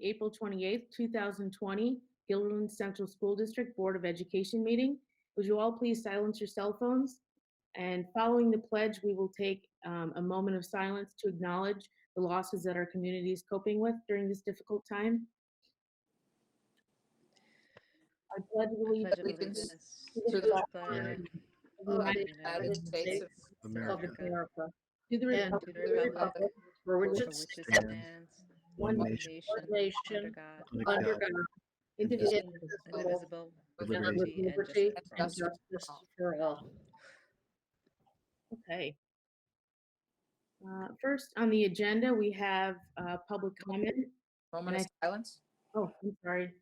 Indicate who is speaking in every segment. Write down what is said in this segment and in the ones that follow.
Speaker 1: April 28th, 2020, Guilderland Central School District Board of Education meeting. Would you all please silence your cell phones? And following the pledge, we will take a moment of silence to acknowledge the losses that our community is coping with during this difficult time. I pledge
Speaker 2: Pledge
Speaker 3: allegiance
Speaker 2: allegiance
Speaker 3: to the
Speaker 2: flag
Speaker 3: of the
Speaker 2: of the
Speaker 3: United States
Speaker 2: of
Speaker 3: of
Speaker 2: America,
Speaker 3: America,
Speaker 1: to the
Speaker 3: and
Speaker 1: republic
Speaker 2: to
Speaker 3: to
Speaker 2: the
Speaker 3: the
Speaker 2: republic
Speaker 3: republic for which
Speaker 2: for
Speaker 3: it
Speaker 2: which it
Speaker 3: stands,
Speaker 2: stands,
Speaker 1: one
Speaker 2: one
Speaker 1: nation,
Speaker 2: nation, under
Speaker 3: nation,
Speaker 2: God,
Speaker 3: under God,
Speaker 1: indivisible,
Speaker 2: indivisible,
Speaker 3: with
Speaker 2: with
Speaker 3: liberty
Speaker 2: liberty and
Speaker 3: and
Speaker 2: justice for all.
Speaker 3: justice for all.
Speaker 1: Okay. First on the agenda, we have public comment.
Speaker 3: Moment of silence.
Speaker 1: Oh, I'm sorry.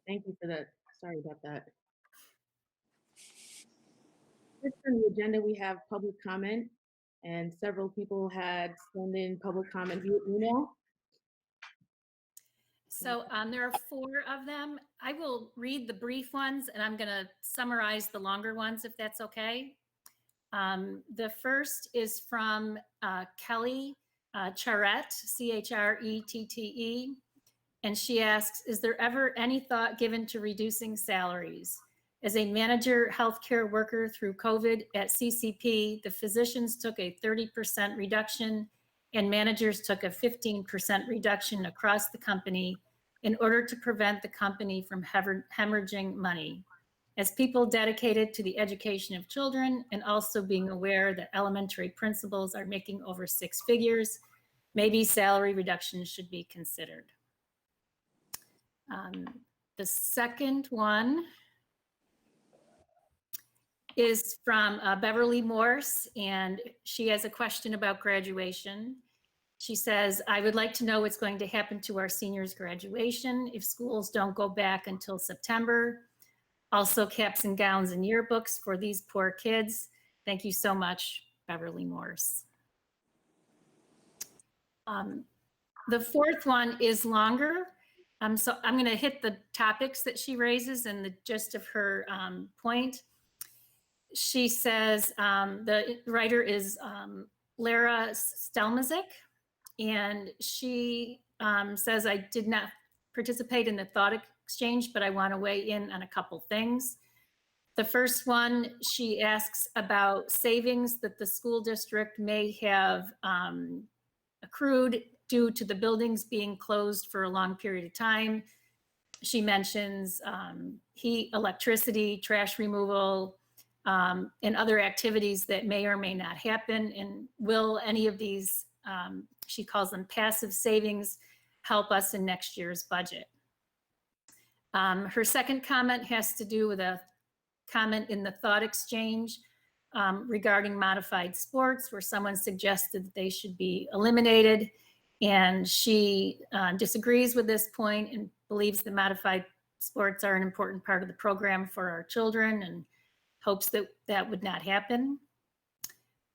Speaker 1: Thank you for that. Sorry about that. First on the agenda, we have public comment, and several people had sent in public comment via email.
Speaker 4: So there are 4 of them. I will read the brief ones and I'm going to summarize the longer ones if that's okay. The first is from Kelly Charette, Chrette, and she asks, is there ever any thought given to reducing salaries? As a manager healthcare worker through COVID at CCP, the physicians took a 30% reduction and managers took a 15% reduction across the company in order to prevent the company from hemorrhaging money. As people dedicated to the education of children and also being aware that elementary principals are making over 6 figures, maybe salary reductions should be considered. The second one is from Beverly Morse, and she has a question about graduation. She says, I would like to know what's going to happen to our seniors' graduation if schools don't go back until September. Also, caps and gowns and yearbooks for these poor kids. Thank you so much, Beverly Morse. The fourth one is longer. So I'm going to hit the topics that she raises and the gist of her point. She says the writer is Lara Stelmazik, and she says, I did not participate in the thought exchange, but I want to weigh in on a couple things. The first one, she asks about savings that the school district may have accrued due to the buildings being closed for a long period of time. She mentions heat, electricity, trash removal, and other activities that may or may not happen. And will any of these, she calls them passive savings, help us in next year's budget? Her second comment has to do with a comment in the thought exchange regarding modified sports, where someone suggested that they should be eliminated. And she disagrees with this point and believes that modified sports are an important part of the program for our children and hopes that that would not happen.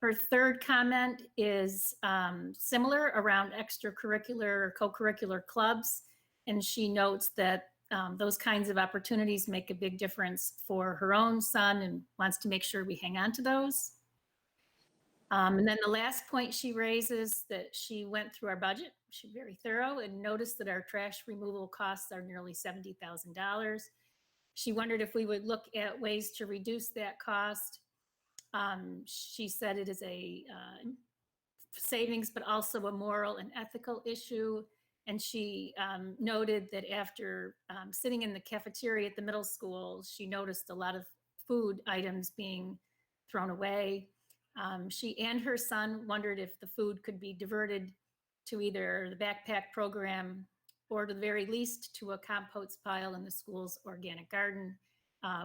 Speaker 4: Her third comment is similar around extracurricular or co-curricular clubs. And she notes that those kinds of opportunities make a big difference for her own son and wants to make sure we hang on to those. And then the last point she raises, that she went through our budget, she's very thorough, and noticed that our trash removal costs are nearly $70,000. She wondered if we would look at ways to reduce that cost. She said it is a savings, but also a moral and ethical issue. And she noted that after sitting in the cafeteria at the middle school, she noticed a lot of food items being thrown away. She and her son wondered if the food could be diverted to either the backpack program or to the very least to a compost pile in the school's organic garden,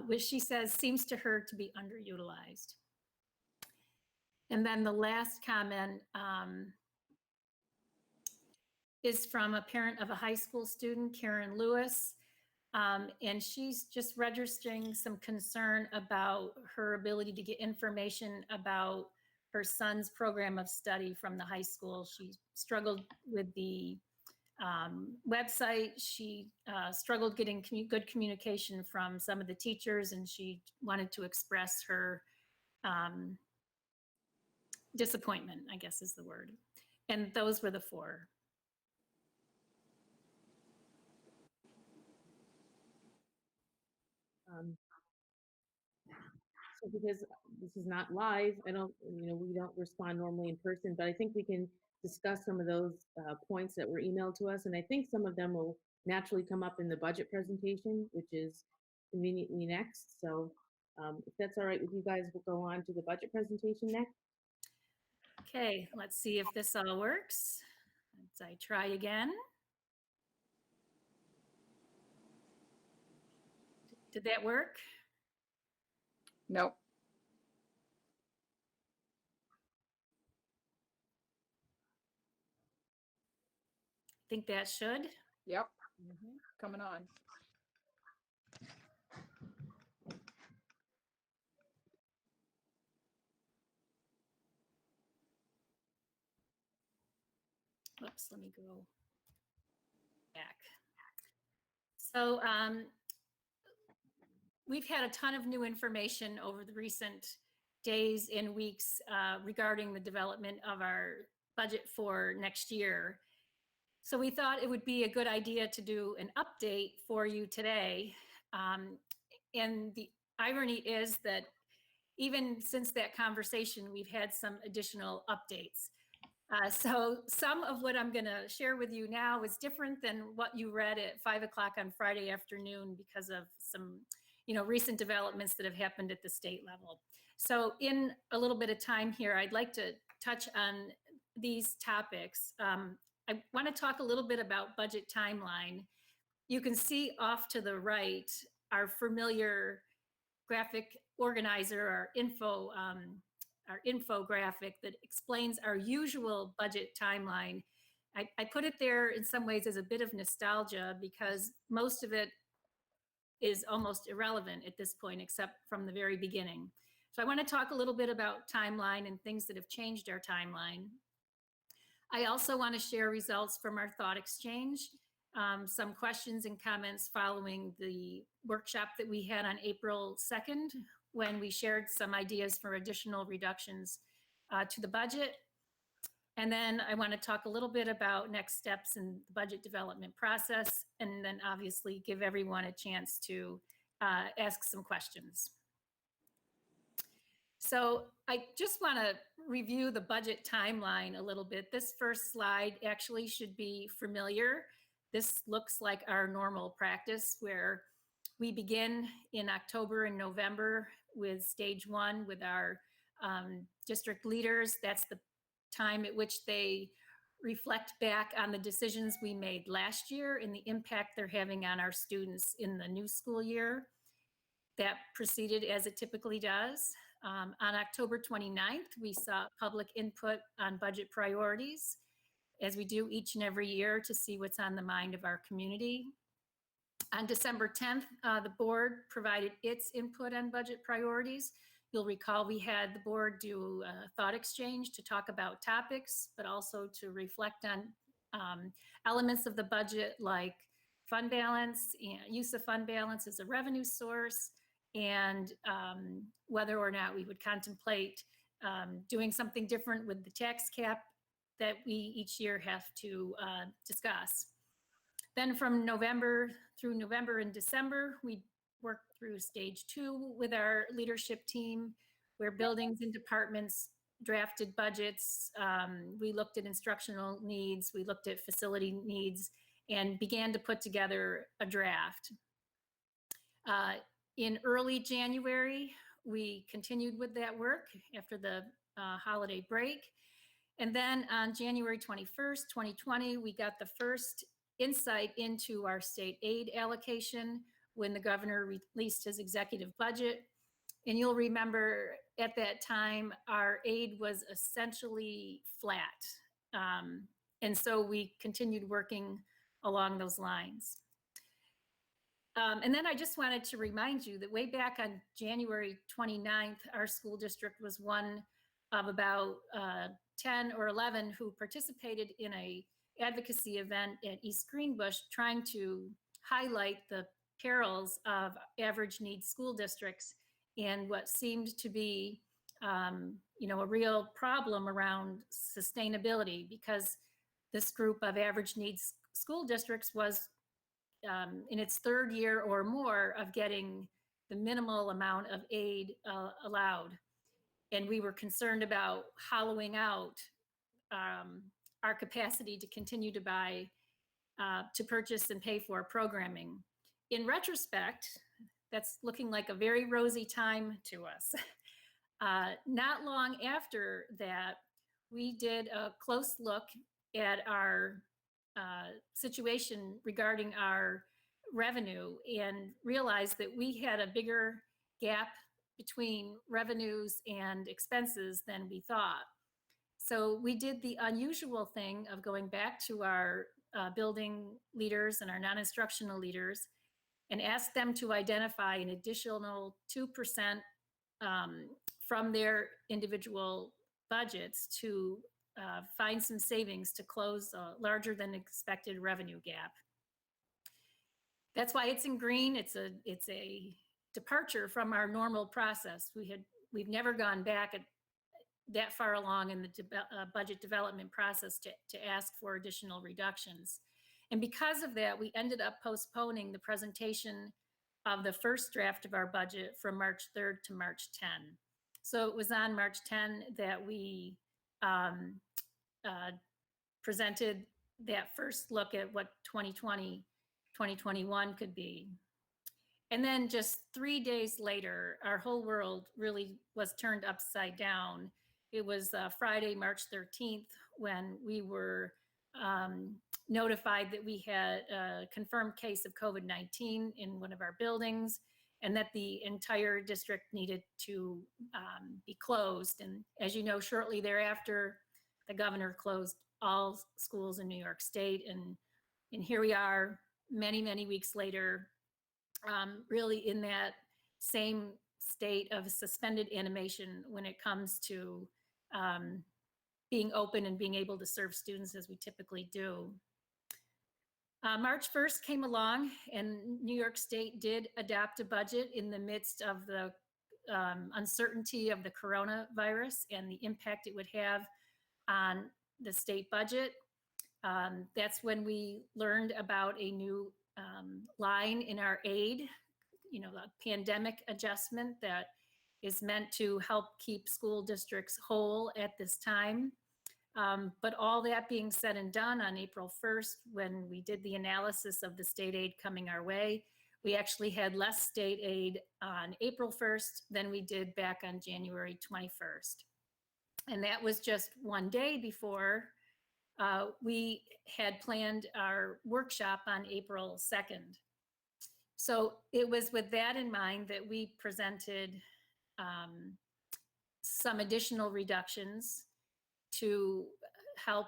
Speaker 4: which she says seems to her to be underutilized. And then the last comment is from a parent of a high school student, Karen Lewis. And she's just registering some concern about her ability to get information about her son's program of study from the high school. She struggled with the website. She struggled getting good communication from some of the teachers, and she wanted to express her disappointment, I guess is the word. And those were the four.
Speaker 1: So because this is not live, we don't respond normally in person, but I think we can discuss some of those points that were emailed to us. And I think some of them will naturally come up in the budget presentation, which is conveniently next. So if that's all right with you guys, we'll go on to the budget presentation next.
Speaker 4: Okay, let's see if this all works. As I try again. Did that work?
Speaker 3: Nope.
Speaker 4: Think that should.
Speaker 3: Yep. Coming on.
Speaker 4: Oops, let me go back. So we've had a ton of new information over the recent days and weeks regarding the development of our budget for next year. So we thought it would be a good idea to do an update for you today. And the irony is that even since that conversation, we've had some additional updates. So some of what I'm going to share with you now is different than what you read at 5 o'clock on Friday afternoon because of some, recent developments that have happened at the state level. So in a little bit of time here, I'd like to touch on these topics. I want to talk a little bit about budget timeline. You can see off to the right our familiar graphic organizer, our infographic that explains our usual budget timeline. I put it there in some ways as a bit of nostalgia because most of it is almost irrelevant at this point, except from the very beginning. So I want to talk a little bit about timeline and things that have changed our timeline. I also want to share results from our thought exchange, some questions and comments following the workshop that we had on April 2nd, when we shared some ideas for additional reductions to the budget. And then I want to talk a little bit about next steps in the budget development process, and then obviously give everyone a chance to ask some questions. So I just want to review the budget timeline a little bit. This first slide actually should be familiar. This looks like our normal practice where we begin in October and November with stage one with our district leaders. That's the time at which they reflect back on the decisions we made last year and the impact they're having on our students in the new school year. That proceeded as it typically does. On October 29th, we saw public input on budget priorities, as we do each and every year to see what's on the mind of our community. On December 10th, the board provided its input on budget priorities. You'll recall we had the board do a thought exchange to talk about topics, but also to reflect on elements of the budget like fund balance, use of fund balance as a revenue source, and whether or not we would contemplate doing something different with the tax cap that we each year have to discuss. Then from November through November and December, we worked through stage two with our leadership team, where buildings and departments drafted budgets. We looked at instructional needs, we looked at facility needs, and began to put together a draft. In early January, we continued with that work after the holiday break. And then on January 21st, 2020, we got the first insight into our state aid allocation when the governor released his executive budget. And you'll remember at that time, our aid was essentially flat. And so we continued working along those lines. And then I just wanted to remind you that way back on January 29th, our school district was one of about 10 or 11 who participated in a advocacy event at East Greenbush trying to highlight the perils of average needs school districts and what seemed to be a real problem around sustainability, because this group of average needs school districts was in its third year or more of getting the minimal amount of aid allowed. And we were concerned about hollowing out our capacity to continue to buy, to purchase and pay for programming. In retrospect, that's looking like a very rosy time to us. Not long after that, we did a close look at our situation regarding our revenue and realized that we had a bigger gap between revenues and expenses than we thought. So we did the unusual thing of going back to our building leaders and our non-instructional leaders and asked them to identify an additional 2% from their individual budgets to find some savings to close a larger than expected revenue gap. That's why it's in green. It's a departure from our normal process. We've never gone back that far along in the budget development process to ask for additional reductions. And because of that, we ended up postponing the presentation of the first draft of our budget from March 3rd to March 10. So it was on March 10 that we presented that first look at what 2020, 2021 could be. And then just 3 days later, our whole world really was turned upside down. It was Friday, March 13th, when we were notified that we had a confirmed case of COVID-19 in one of our buildings, and that the entire district needed to be closed. And as you know, shortly thereafter, the governor closed all schools in New York State. And here we are many, many weeks later, really in that same state of suspended animation when it comes to being open and being able to serve students as we typically do. March 1st came along and New York State did adopt a budget in the midst of the uncertainty of the coronavirus and the impact it would have on the state budget. That's when we learned about a new line in our aid, the pandemic adjustment that is meant to help keep school districts whole at this time. But all that being said and done, on April 1st, when we did the analysis of the state aid coming our way, we actually had less state aid on April 1st than we did back on January 21st. And that was just one day before we had planned our workshop on April 2nd. So it was with that in mind that we presented some additional reductions to help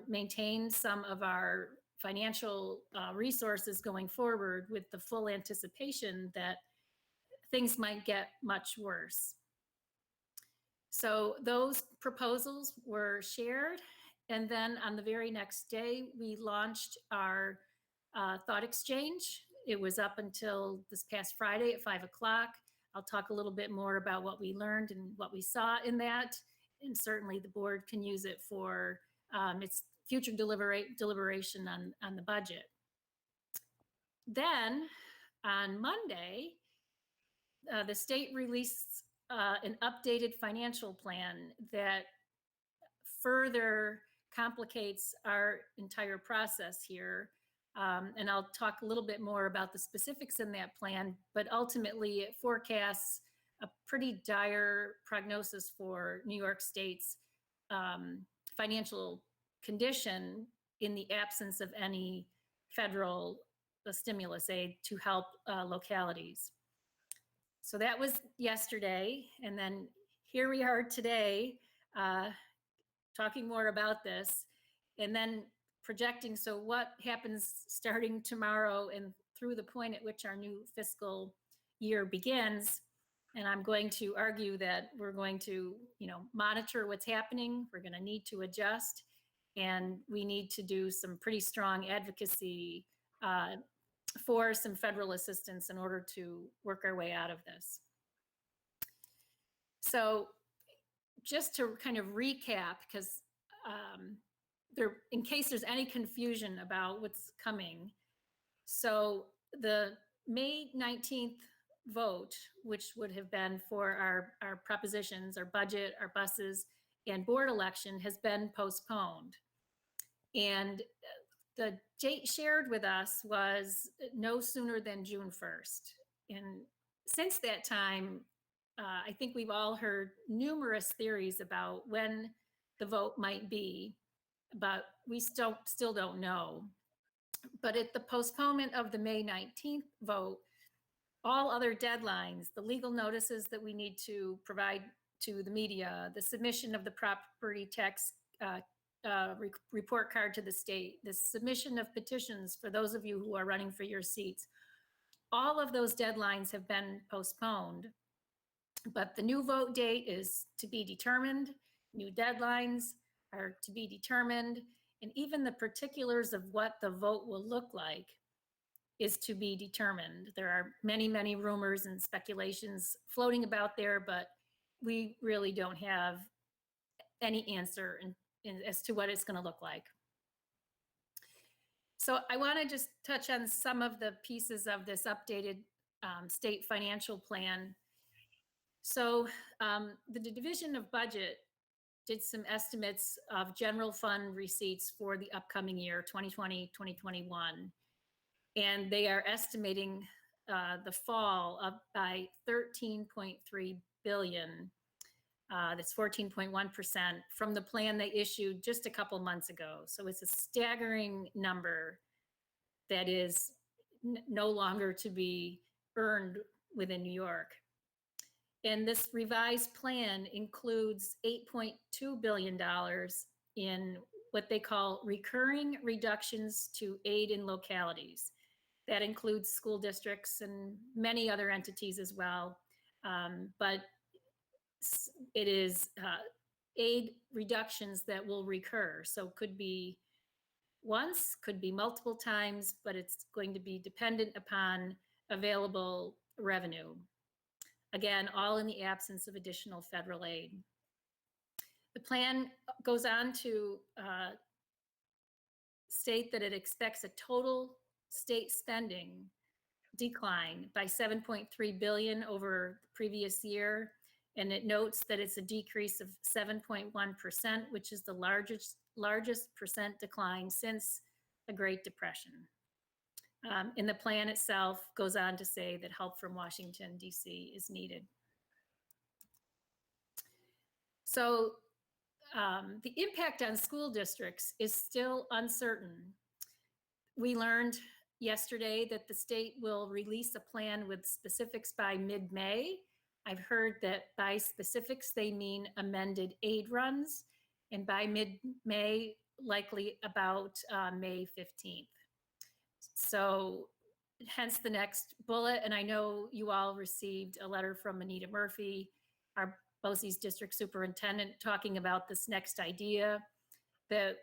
Speaker 4: maintain some of our financial resources going forward, with the full anticipation that things might get much worse. So those proposals were shared, and then on the very next day, we launched our thought exchange. It was up until this past Friday at 5 o'clock. I'll talk a little bit more about what we learned and what we saw in that. And certainly the board can use it for its future deliberation on the budget. Then on Monday, the state released an updated financial plan that further complicates our entire process here. And I'll talk a little bit more about the specifics in that plan, but ultimately it forecasts a pretty dire prognosis for New York State's financial condition in the absence of any federal stimulus aid to help localities. So that was yesterday, and then here we are today talking more about this, and then projecting, so what happens starting tomorrow and through the point at which our new fiscal year begins. And I'm going to argue that we're going to, monitor what's happening. We're going to need to adjust. And we need to do some pretty strong advocacy for some federal assistance in order to work our way out of this. So just to kind of recap, because in case there's any confusion about what's coming. So the May 19th vote, which would have been for our propositions, our budget, our buses, and board election, has been postponed. And the date shared with us was no sooner than June 1st. And since that time, I think we've all heard numerous theories about when the vote might be, but we still don't know. But at the postponement of the May 19th vote, all other deadlines, the legal notices that we need to provide to the media, the submission of the property tax report card to the state, the submission of petitions for those of you who are running for your seats, all of those deadlines have been postponed. But the new vote date is to be determined, new deadlines are to be determined, and even the particulars of what the vote will look like is to be determined. There are many, many rumors and speculations floating about there, but we really don't have any answer as to what it's going to look like. So I want to just touch on some of the pieces of this updated state financial plan. So the Division of Budget did some estimates of general fund receipts for the upcoming year, 2020, 2021. And they are estimating the fall up by 13.3 billion. That's 14.1% from the plan they issued just a couple months ago. So it's a staggering number that is no longer to be earned within New York. And this revised plan includes $8.2 billion in what they call recurring reductions to aid in localities. That includes school districts and many other entities as well. But it is aid reductions that will recur. So could be once, could be multiple times, but it's going to be dependent upon available revenue. Again, all in the absence of additional federal aid. The plan goes on to state that it expects a total state spending decline by 7.3 billion over the previous year. And it notes that it's a decrease of 7.1%, which is the largest percent decline since the Great Depression. And the plan itself goes on to say that help from Washington, D.C. is needed. So the impact on school districts is still uncertain. We learned yesterday that the state will release a plan with specifics by mid-May. I've heard that by specifics, they mean amended aid runs, and by mid-May, likely about May 15th. So hence the next bullet, and I know you all received a letter from Anita Murphy, our BOCES district superintendent, talking about this next idea. The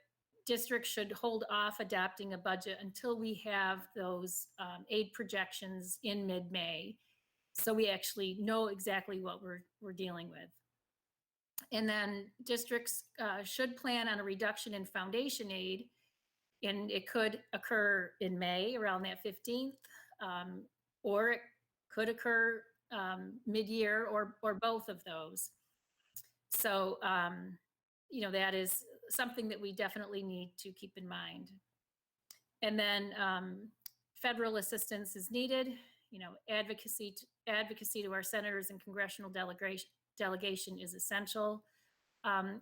Speaker 4: district should hold off adopting a budget until we have those aid projections in mid-May, so we actually know exactly what we're dealing with. And then districts should plan on a reduction in foundation aid, and it could occur in May around that 15th, or it could occur mid-year or both of those. So, you know, that is something that we definitely need to keep in mind. And then federal assistance is needed. You know, advocacy to our senators and congressional delegation is essential.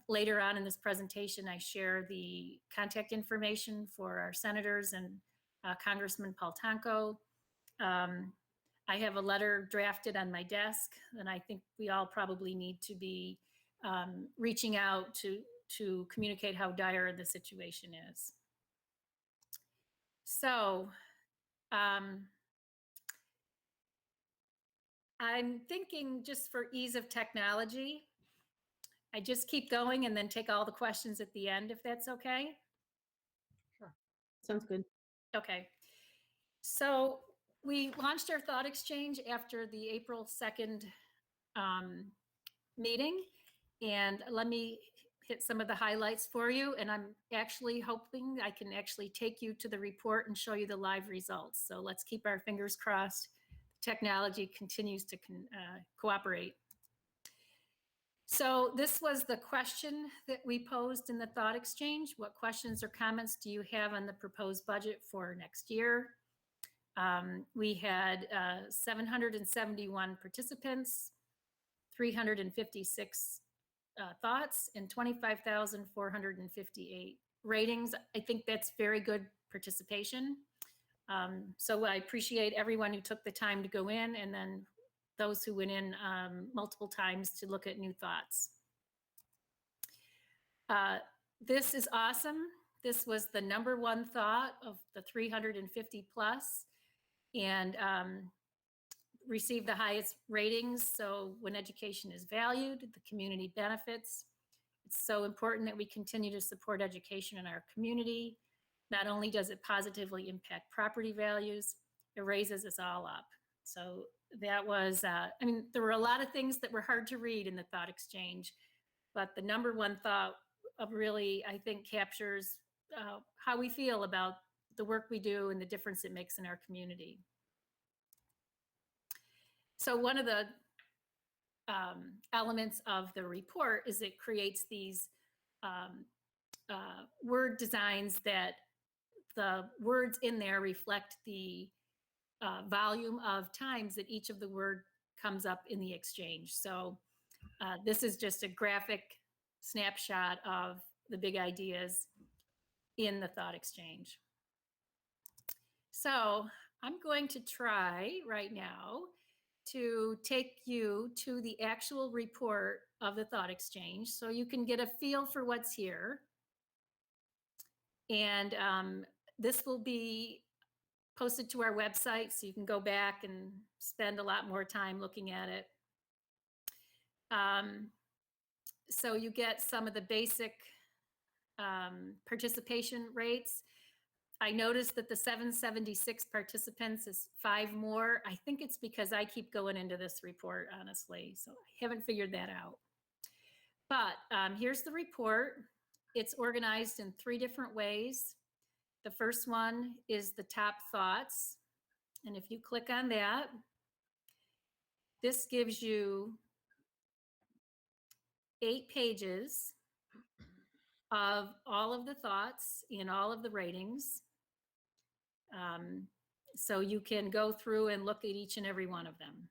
Speaker 4: Later on in this presentation, I share the contact information for our senators and Congressman Paul Tonko. I have a letter drafted on my desk, and I think we all probably need to be reaching out to communicate how dire the situation is. So I'm thinking, just for ease of technology, I just keep going and then take all the questions at the end, if that's okay.
Speaker 1: Sounds good.
Speaker 4: Okay. So we launched our thought exchange after the April 2nd meeting. And let me hit some of the highlights for you. And I'm actually hoping I can actually take you to the report and show you the live results. So let's keep our fingers crossed. Technology continues to cooperate. So this was the question that we posed in the thought exchange. What questions or comments do you have on the proposed budget for next year? We had 771 participants, 356 thoughts, and 25,458 ratings. I think that's very good participation. So I appreciate everyone who took the time to go in, and then those who went in multiple times to look at new thoughts. This is awesome. This was the #1 thought of the 350 plus, and received the highest ratings. So when education is valued, the community benefits. It's so important that we continue to support education in our community. Not only does it positively impact property values, it raises us all up. So that was, I mean, there were a lot of things that were hard to read in the thought exchange, but the #1 thought of really, I think, captures how we feel about the work we do and the difference it makes in our community. So one of the elements of the report is it creates these word designs that the words in there reflect the volume of times that each of the word comes up in the exchange. So this is just a graphic snapshot of the big ideas in the thought exchange. So I'm going to try right now to take you to the actual report of the thought exchange so you can get a feel for what's here. And this will be posted to our website, so you can go back and spend a lot more time looking at it. So you get some of the basic participation rates. I noticed that the 776 participants is 5 more. I think it's because I keep going into this report, honestly. So I haven't figured that out. But here's the report. It's organized in 3 different ways. The first one is the top thoughts. And if you click on that, this gives you 8 pages of all of the thoughts in all of the ratings. So you can go through and look at each and every one of them.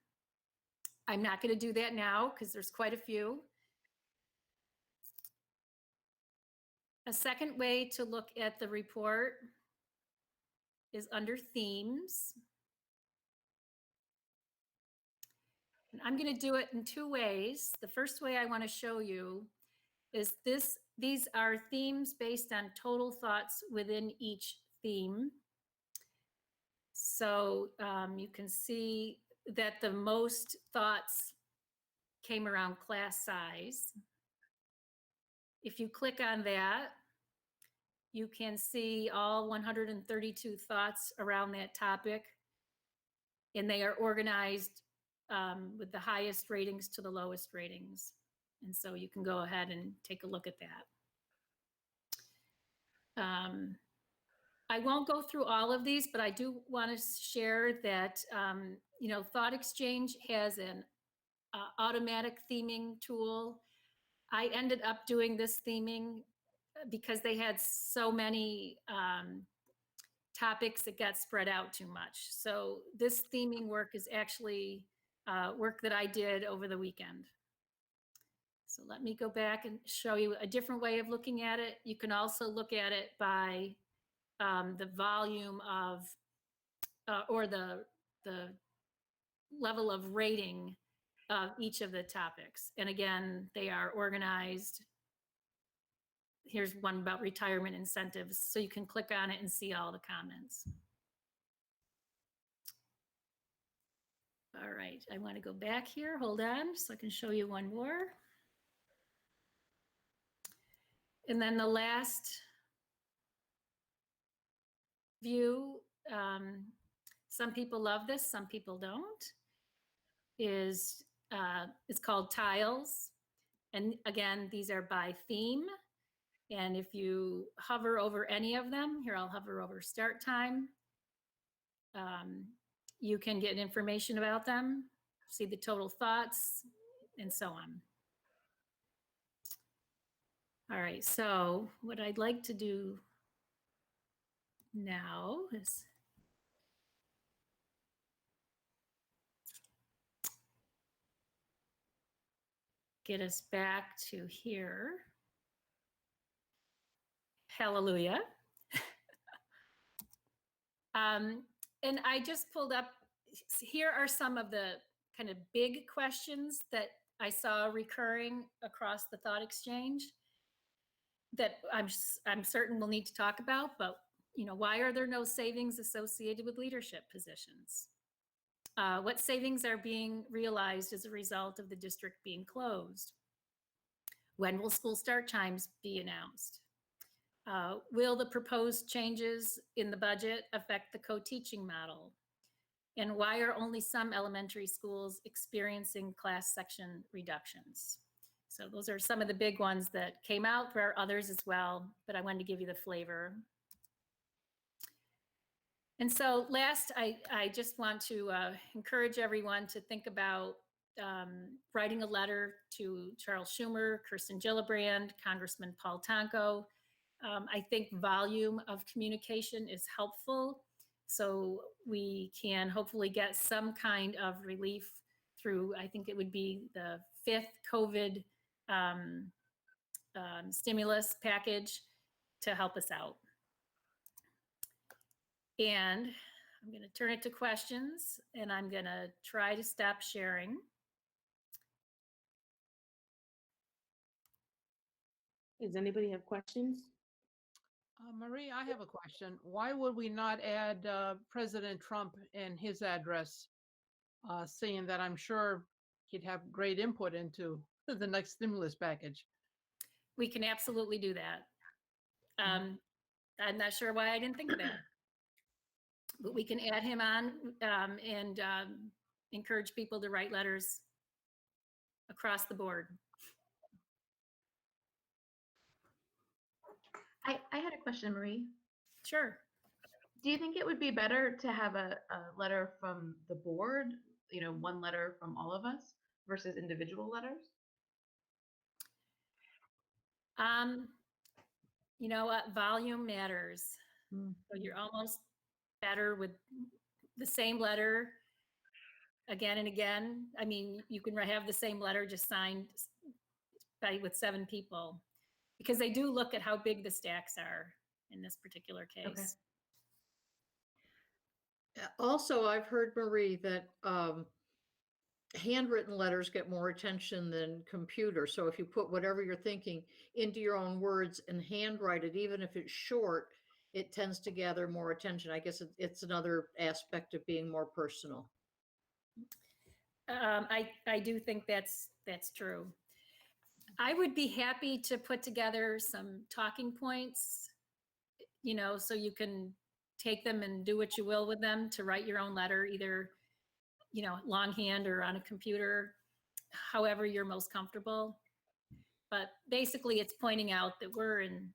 Speaker 4: I'm not going to do that now because there's quite a few. A second way to look at the report is under themes. And I'm going to do it in 2 ways. The first way I want to show you is these are themes based on total thoughts within each theme. So you can see that the most thoughts came around class size. If you click on that, you can see all 132 thoughts around that topic, and they are organized with the highest ratings to the lowest ratings. And so you can go ahead and take a look at that. I won't go through all of these, but I do want to share that, you know, Thought Exchange has an automatic theming tool. I ended up doing this theming because they had so many topics that got spread out too much. So this theming work is actually work that I did over the weekend. So let me go back and show you a different way of looking at it. You can also look at it by the volume of, or the level of rating of each of the topics. And again, they are organized. Here's one about retirement incentives. So you can click on it and see all the comments. All right, I want to go back here. Hold on, so I can show you one more. And then the last view, some people love this, some people don't, is it's called tiles. And again, these are by theme. And if you hover over any of them, here I'll hover over start time. You can get information about them, see the total thoughts, and so on. All right, so what I'd like to do now is get us back to here. Hallelujah. And I just pulled up, here are some of the kind of big questions that I saw recurring across the thought exchange that I'm certain we'll need to talk about, but why are there no savings associated with leadership positions? What savings are being realized as a result of the district being closed? When will school start times be announced? Will the proposed changes in the budget affect the co-teaching model? And why are only some elementary schools experiencing class section reductions? So those are some of the big ones that came out. There are others as well, but I wanted to give you the flavor. And so last, I just want to encourage everyone to think about writing a letter to Charles Schumer, Kirsten Gillibrand, Congressman Paul Tonko. I think volume of communication is helpful, so we can hopefully get some kind of relief through, I think it would be the 5th COVID stimulus package to help us out. And I'm going to turn it to questions, and I'm going to try to stop sharing.
Speaker 1: Does anybody have questions?
Speaker 5: Marie, I have a question. Why would we not add President Trump in his address, seeing that I'm sure he'd have great input into the next stimulus package?
Speaker 4: We can absolutely do that. I'm not sure why I didn't think of that. But we can add him on and encourage people to write letters across the board.
Speaker 2: I had a question, Marie.
Speaker 4: Sure.
Speaker 2: Do you think it would be better to have a letter from the board, one letter from all of us versus individual letters?
Speaker 4: You know what? Volume matters. So you're almost better with the same letter again and again. I mean, you can have the same letter just signed with 7 people, because they do look at how big the stacks are in this particular case.
Speaker 2: Okay.
Speaker 6: Also, I've heard, Marie, that handwritten letters get more attention than computer. So if you put whatever you're thinking into your own words and handwrite it, even if it's short, it tends to gather more attention. I guess it's another aspect of being more personal.
Speaker 4: I do think that's true. I would be happy to put together some talking points, so you can take them and do what you will with them to write your own letter, either, longhand or on a computer, however you're most comfortable. But basically it's pointing out that we're in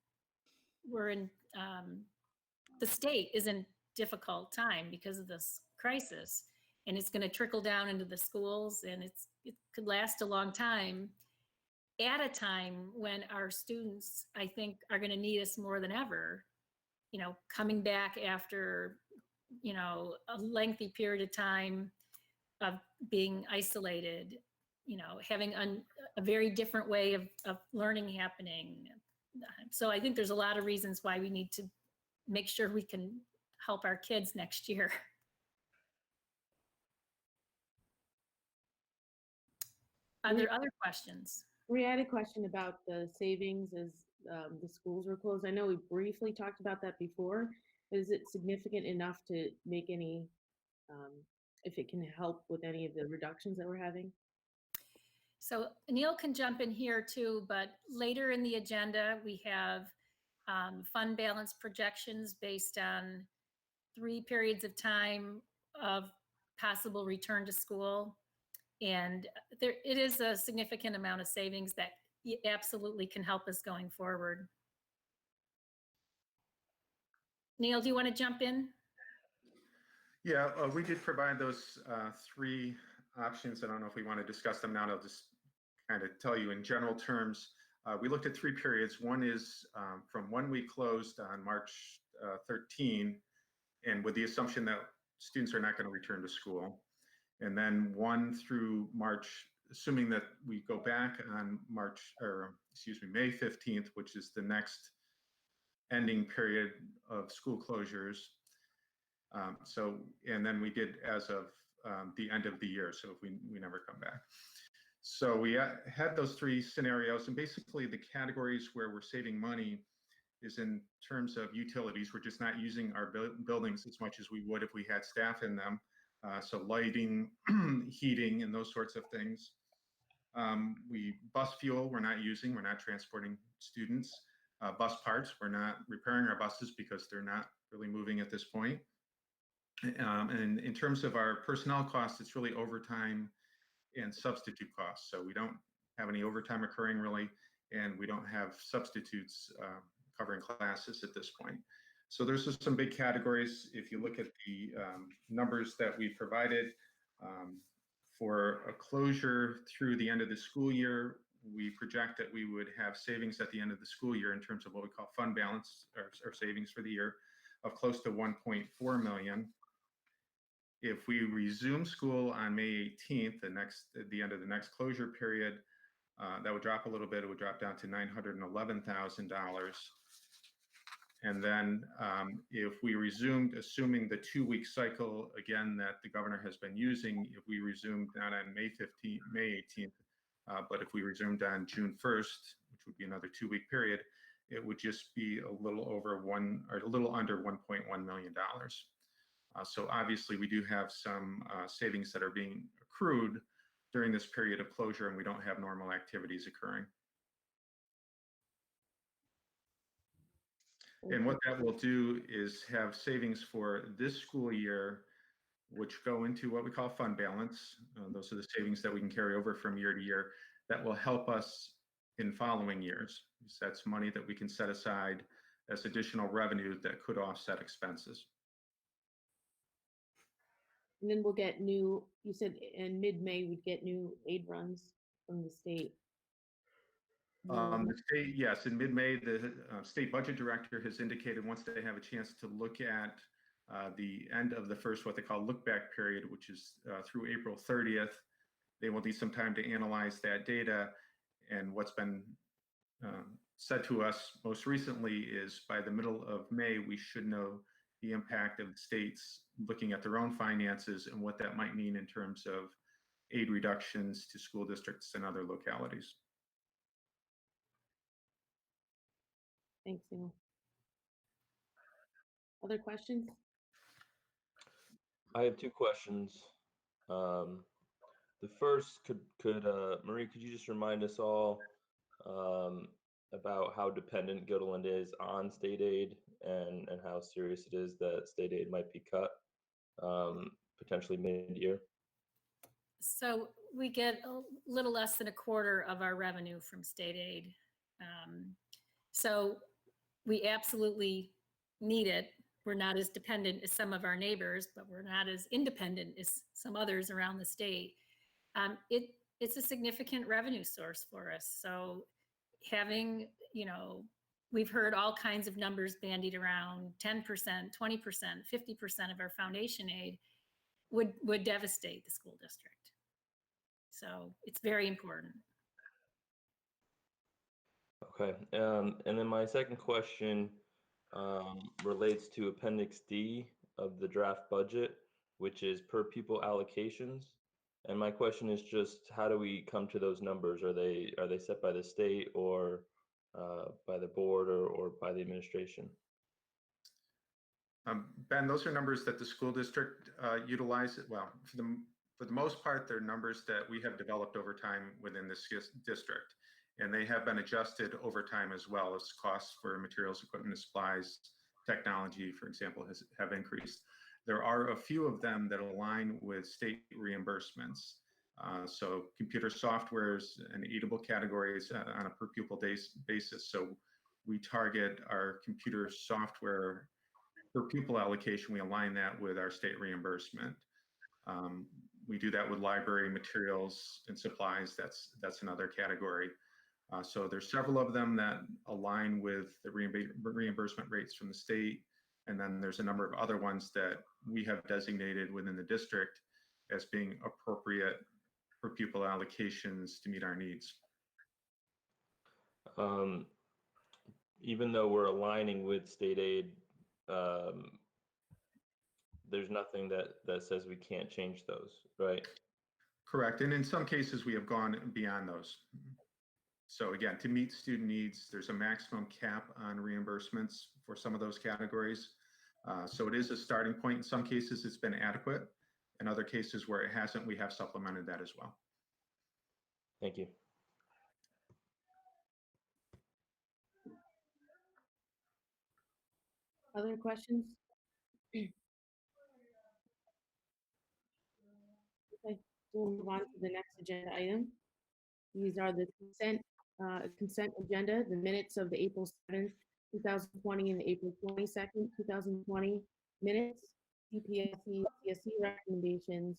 Speaker 4: the state is in difficult time because of this crisis, and it's going to trickle down into the schools, and it could last a long time, at a time when our students, I think, are going to need us more than ever, coming back after, a lengthy period of time of being isolated, having a very different way of learning happening. So I think there's a lot of reasons why we need to make sure we can help our kids next year. Are there other questions?
Speaker 1: We had a question about the savings as the schools were closed. I know we briefly talked about that before. Is it significant enough to make any, if it can help with any of the reductions that we're having?
Speaker 4: So Neil can jump in here too, but later in the agenda, we have fund balance projections based on 3 periods of time of possible return to school. And it is a significant amount of savings that absolutely can help us going forward. Neil, do you want to jump in?
Speaker 7: Yeah, we did provide those 3 options. I don't know if we want to discuss them now. I'll just kind of tell you in general terms. We looked at 3 periods. One is from when we closed on March 13, and with the assumption that students are not going to return to school. And then 1 through March, assuming that we go back on May 15th, which is the next ending period of school closures. And then we did as of the end of the year, so if we never come back. So we had those 3 scenarios, and basically the categories where we're saving money is in terms of utilities. We're just not using our buildings as much as we would if we had staff in them. So lighting, heating, and those sorts of things. Bus fuel, we're not using, we're not transporting students. Bus parts, we're not repairing our buses because they're not really moving at this point. And in terms of our personnel costs, it's really overtime and substitute costs. So we don't have any overtime occurring really, and we don't have substitutes covering classes at this point. So there's just some big categories. If you look at the numbers that we provided for a closure through the end of the school year, we project that we would have savings at the end of the school year in terms of what we call fund balance or savings for the year of close to 1.4 million. If we resume school on May 18th, at the end of the next closure period, that would drop a little bit. It would drop down to $911,000. And then if we resumed, assuming the 2-week cycle, again, that the governor has been using, if we resumed not on May 18th, but if we resumed on June 1st, which would be another 2-week period, it would just be a little under $1.1 million. So obviously we do have some savings that are being accrued during this period of closure, and we don't have normal activities occurring. And what that will do is have savings for this school year, which go into what we call fund balance. Those are the savings that we can carry over from year to year that will help us in following years. That's money that we can set aside as additional revenue that could offset expenses.
Speaker 1: And then we'll get new, you said in mid-May, we'd get new aid runs from the state.
Speaker 7: The state, yes, in mid-May, the state budget director has indicated once they have a chance to look at the end of the first, what they call look-back period, which is through April 30th, they will need some time to analyze that data. And what's been said to us most recently is by the middle of May, we should know the impact of the states looking at their own finances and what that might mean in terms of aid reductions to school districts and other localities.
Speaker 1: Thanks, Neil. Other questions?
Speaker 8: I have 2 questions. The first, Marie, could you just remind us all about how dependent Guilderland is on state aid and how serious it is that state aid might be cut potentially mid-year?
Speaker 4: So we get a little less than a quarter of our revenue from state aid. So we absolutely need it. We're not as dependent as some of our neighbors, but we're not as independent as some others around the state. It's a significant revenue source for us. So having, we've heard all kinds of numbers bandied around, 10%, 20%, 50% of our foundation aid would devastate the school district. So it's very important.
Speaker 8: Okay, and then my second question relates to Appendix D of the draft budget, which is per pupil allocations. And my question is just, how do we come to those numbers? Are they set by the state or by the board or by the administration?
Speaker 7: Ben, those are numbers that the school district utilizes. Well, for the most part, they're numbers that we have developed over time within this district. And they have been adjusted over time as well as costs for materials, equipment, and supplies technology, for example, have increased. There are a few of them that align with state reimbursements. So computer softwares and aidable categories on a per pupil basis. So we target our computer software per pupil allocation. We align that with our state reimbursement. We do that with library materials and supplies. That's another category. So there's several of them that align with the reimbursement rates from the state. And then there's a number of other ones that we have designated within the district as being appropriate for pupil allocations to meet our needs.
Speaker 8: Even though we're aligning with state aid, there's nothing that says we can't change those, right?
Speaker 7: Correct. And in some cases, we have gone beyond those. So again, to meet student needs, there's a maximum cap on reimbursements for some of those categories. So it is a starting point. In some cases, it's been adequate. In other cases where it hasn't, we have supplemented that as well.
Speaker 8: Thank you.
Speaker 1: Other questions? Okay, we'll move on to the next agenda item. These are the consent agenda, the minutes of the April 7th, 2020 and the April 22nd, 2020 minutes, CPSC, CSC recommendations,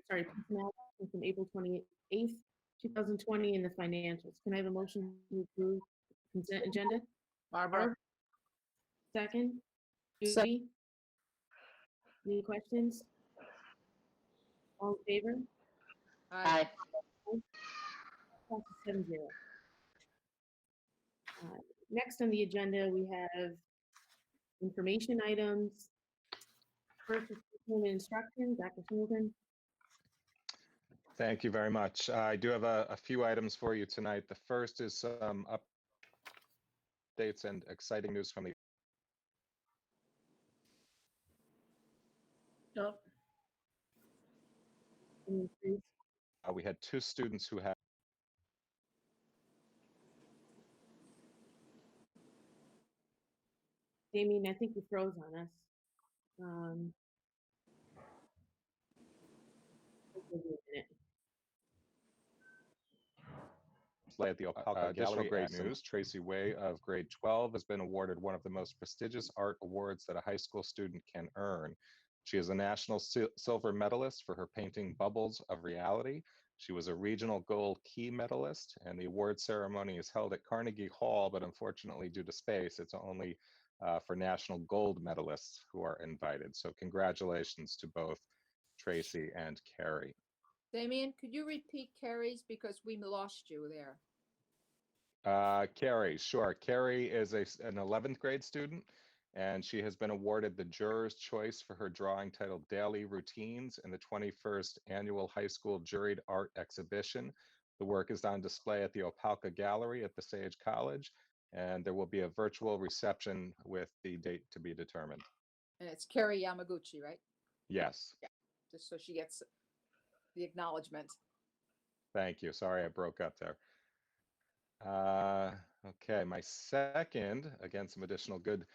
Speaker 1: personnel from April 28th, 2020, and the financials. Can I have a motion to approve the consent agenda?
Speaker 5: Barbara?
Speaker 1: Second? Judy? Any questions? All in favor?
Speaker 3: Aye.
Speaker 1: Passes 7-0. Next on the agenda, we have information items. First is curriculum and instruction, Dr. Singleton.
Speaker 9: Thank you very much. I do have a few items for you tonight. The first is some updates and exciting news from the
Speaker 4: Oh,
Speaker 1: Please.
Speaker 9: we had 2 students who had
Speaker 1: Damien, I think you froze on us. Give you a minute.
Speaker 9: play at the Opelka Gallery. Great news. Tracy Way of grade 12 has been awarded one of the most prestigious art awards that a high school student can earn. She is a national silver medalist for her painting Bubbles of Reality. She was a regional gold key medalist, and the award ceremony is held at Carnegie Hall, but unfortunately due to space, it's only for national gold medalists who are invited. So congratulations to both Tracy and Carrie.
Speaker 3: Damien, could you repeat Carrie's because we lost you there?
Speaker 9: Carrie, sure. Carrie is an 11th grade student, and she has been awarded the Juror's Choice for her drawing titled Daily Routines in the 21st Annual High School Juried Art Exhibition. The work is on display at the Opelka Gallery at the Sage College, and there will be a virtual reception with the date to be determined.
Speaker 3: And it's Carrie Yamaguchi, right?
Speaker 9: Yes.
Speaker 3: Just so she gets the acknowledgement.
Speaker 9: Thank you. Sorry, I broke up there. Okay, my second, again, some additional good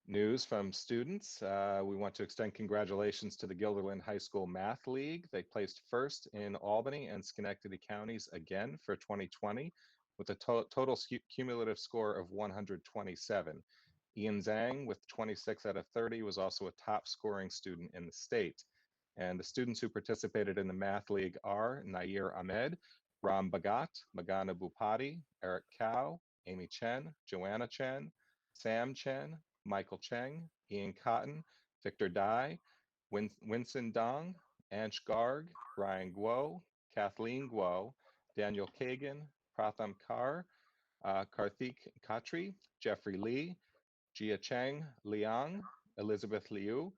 Speaker 9: news from students. We want to extend congratulations to the Guilderland High School Math League. They placed first in Albany and Schenectady counties again for 2020 with a total cumulative score of 127. Ian Zhang with 26 out of 30 was also a top scoring student in the state. And the students who participated in the Math League are Nair Ahmed, Ram Bhagat, Magana Bhupati, Eric Cow, Amy Chen, Joanna Chen, Sam Chen, Michael Cheng, Ian Cotton, Victor Dai, Winston Dong, Ansh Garg, Brian Guo, Kathleen Guo, Daniel Kagan, Pratham Kar, Karthik Khatri, Jeffrey Lee, Jia Cheng Liang, Elizabeth Liu,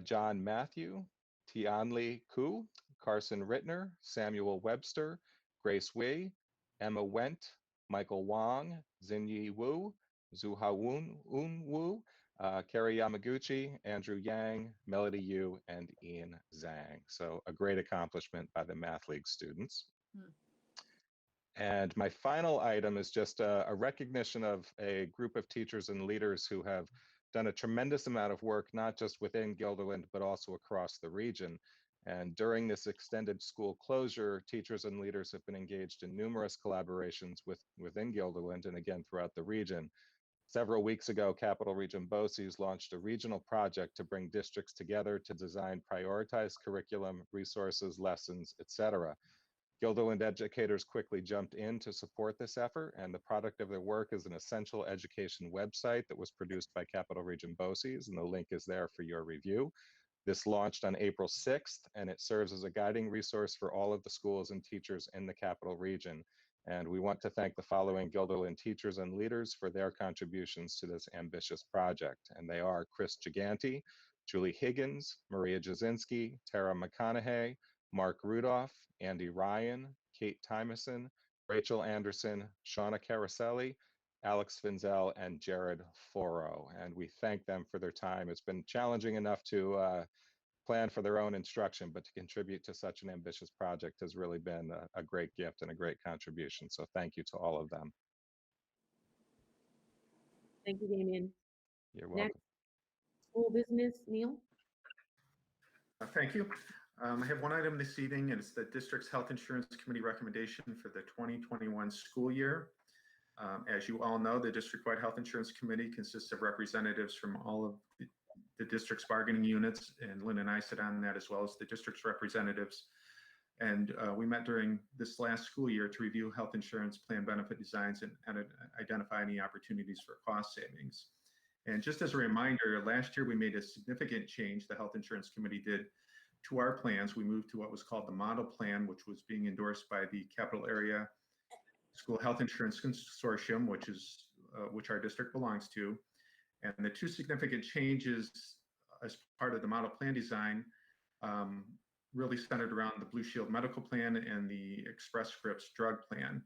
Speaker 9: John Matthew, Tianli Ku, Carson Rittner, Samuel Webster, Grace Wei, Emma Wendt, Michael Wong, Xinyi Wu, Zuha Wu, Kerry Yamaguchi, Andrew Yang, Melody Yu, and Ian Zhang. So a great accomplishment by the Math League students. And my final item is just a recognition of a group of teachers and leaders who have done a tremendous amount of work, not just within Guilderland, but also across the region. And during this extended school closure, teachers and leaders have been engaged in numerous collaborations within Guilderland and again throughout the region. Several weeks ago, Capital Region BOCES launched a regional project to bring districts together to design prioritized curriculum, resources, lessons, etc. Guilderland educators quickly jumped in to support this effort, and the product of their work is an essential education website that was produced by Capital Region BOCES, and the link is there for your review. This launched on April 6th, and it serves as a guiding resource for all of the schools and teachers in the Capital Region. And we want to thank the following Guilderland teachers and leaders for their contributions to this ambitious project. And they are Chris Giganti, Julie Higgins, Maria Jasinski, Tara McConaughey, Mark Rudolph, Andy Ryan, Kate Tymason, Rachel Anderson, Shauna Caroselli, Alex Finzel, and Jared Foro. And we thank them for their time. It's been challenging enough to plan for their own instruction, but to contribute to such an ambitious project has really been a great gift and a great contribution. So thank you to all of them.
Speaker 1: Thank you, Damien.
Speaker 9: You're
Speaker 1: Next.
Speaker 9: welcome.
Speaker 1: School business, Neil?
Speaker 7: Thank you. I have one item this evening, and it's the district's health insurance committee recommendation for the 2021 school year. As you all know, the district-wide health insurance committee consists of representatives from all of the district's bargaining units, and Lynn and I sit on that, as well as the district's representatives. And we met during this last school year to review health insurance plan benefit designs and identify any opportunities for cost savings. And just as a reminder, last year we made a significant change, the health insurance committee did, to our plans. We moved to what was called the model plan, which was being endorsed by the Capital Area School Health Insurance Consortium, which our district belongs to. And the two significant changes as part of the model plan design really centered around the Blue Shield medical plan and the Express Scripts drug plan.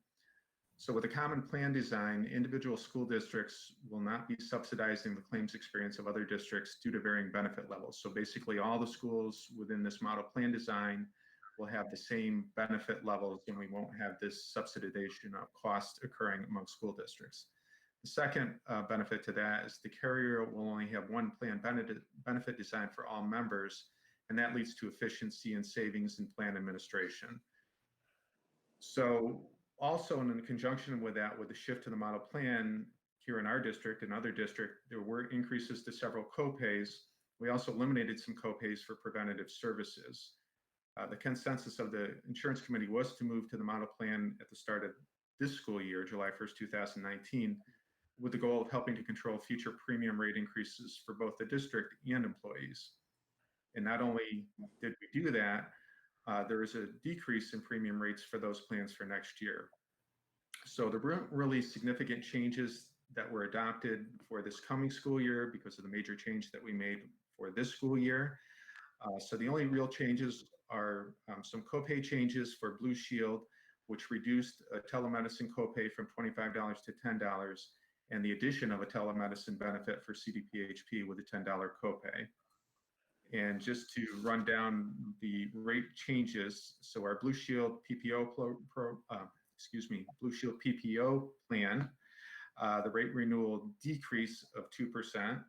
Speaker 7: So with a common plan design, individual school districts will not be subsidizing the claims experience of other districts due to varying benefit levels. So basically all the schools within this model plan design will have the same benefit levels, and we won't have this subsidization of cost occurring among school districts. The second benefit to that is the carrier will only have one plan benefit design for all members, and that leads to efficiency and savings in plan administration. So also in conjunction with that, with the shift to the model plan here in our district and other district, there were increases to several copays. We also eliminated some copays for preventative services. The consensus of the insurance committee was to move to the model plan at the start of this school year, July 1st, 2019, with the goal of helping to control future premium rate increases for both the district and employees. And not only did we do that, there is a decrease in premium rates for those plans for next year. So the really significant changes that were adopted for this coming school year because of the major change that we made for this school year. So the only real changes are some copay changes for Blue Shield, which reduced a telemedicine copay from $25 to $10, and the addition of a telemedicine benefit for CDPHP with a $10 copay. And just to run down the rate changes, so our Blue Shield PPO Blue Shield PPO plan, the rate renewal decrease of 2%.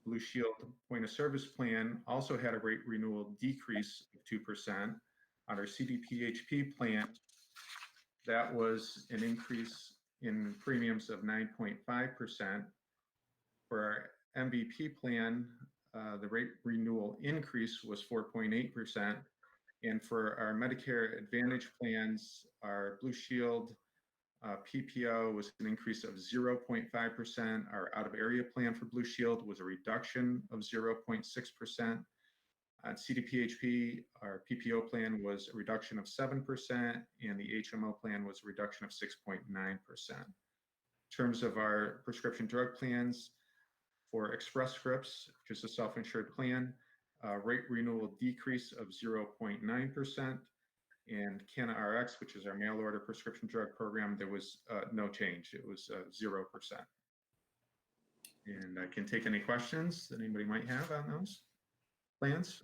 Speaker 7: Blue Shield point of service plan also had a rate renewal decrease of 2%. On our CDPHP plan, that was an increase in premiums of 9.5%. For our MVP plan, the rate renewal increase was 4.8%. And for our Medicare Advantage plans, our Blue Shield PPO was an increase of 0.5%. Our out of area plan for Blue Shield was a reduction of 0.6%. On CDPHP, our PPO plan was a reduction of 7%, and the HMO plan was a reduction of 6.9%. In terms of our prescription drug plans, for Express Scripts, which is a self-insured plan, rate renewal decrease of 0.9%. And Canna RX, which is our mail order prescription drug program, there was no change. It was 0%. And I can take any questions that anybody might have on those plans.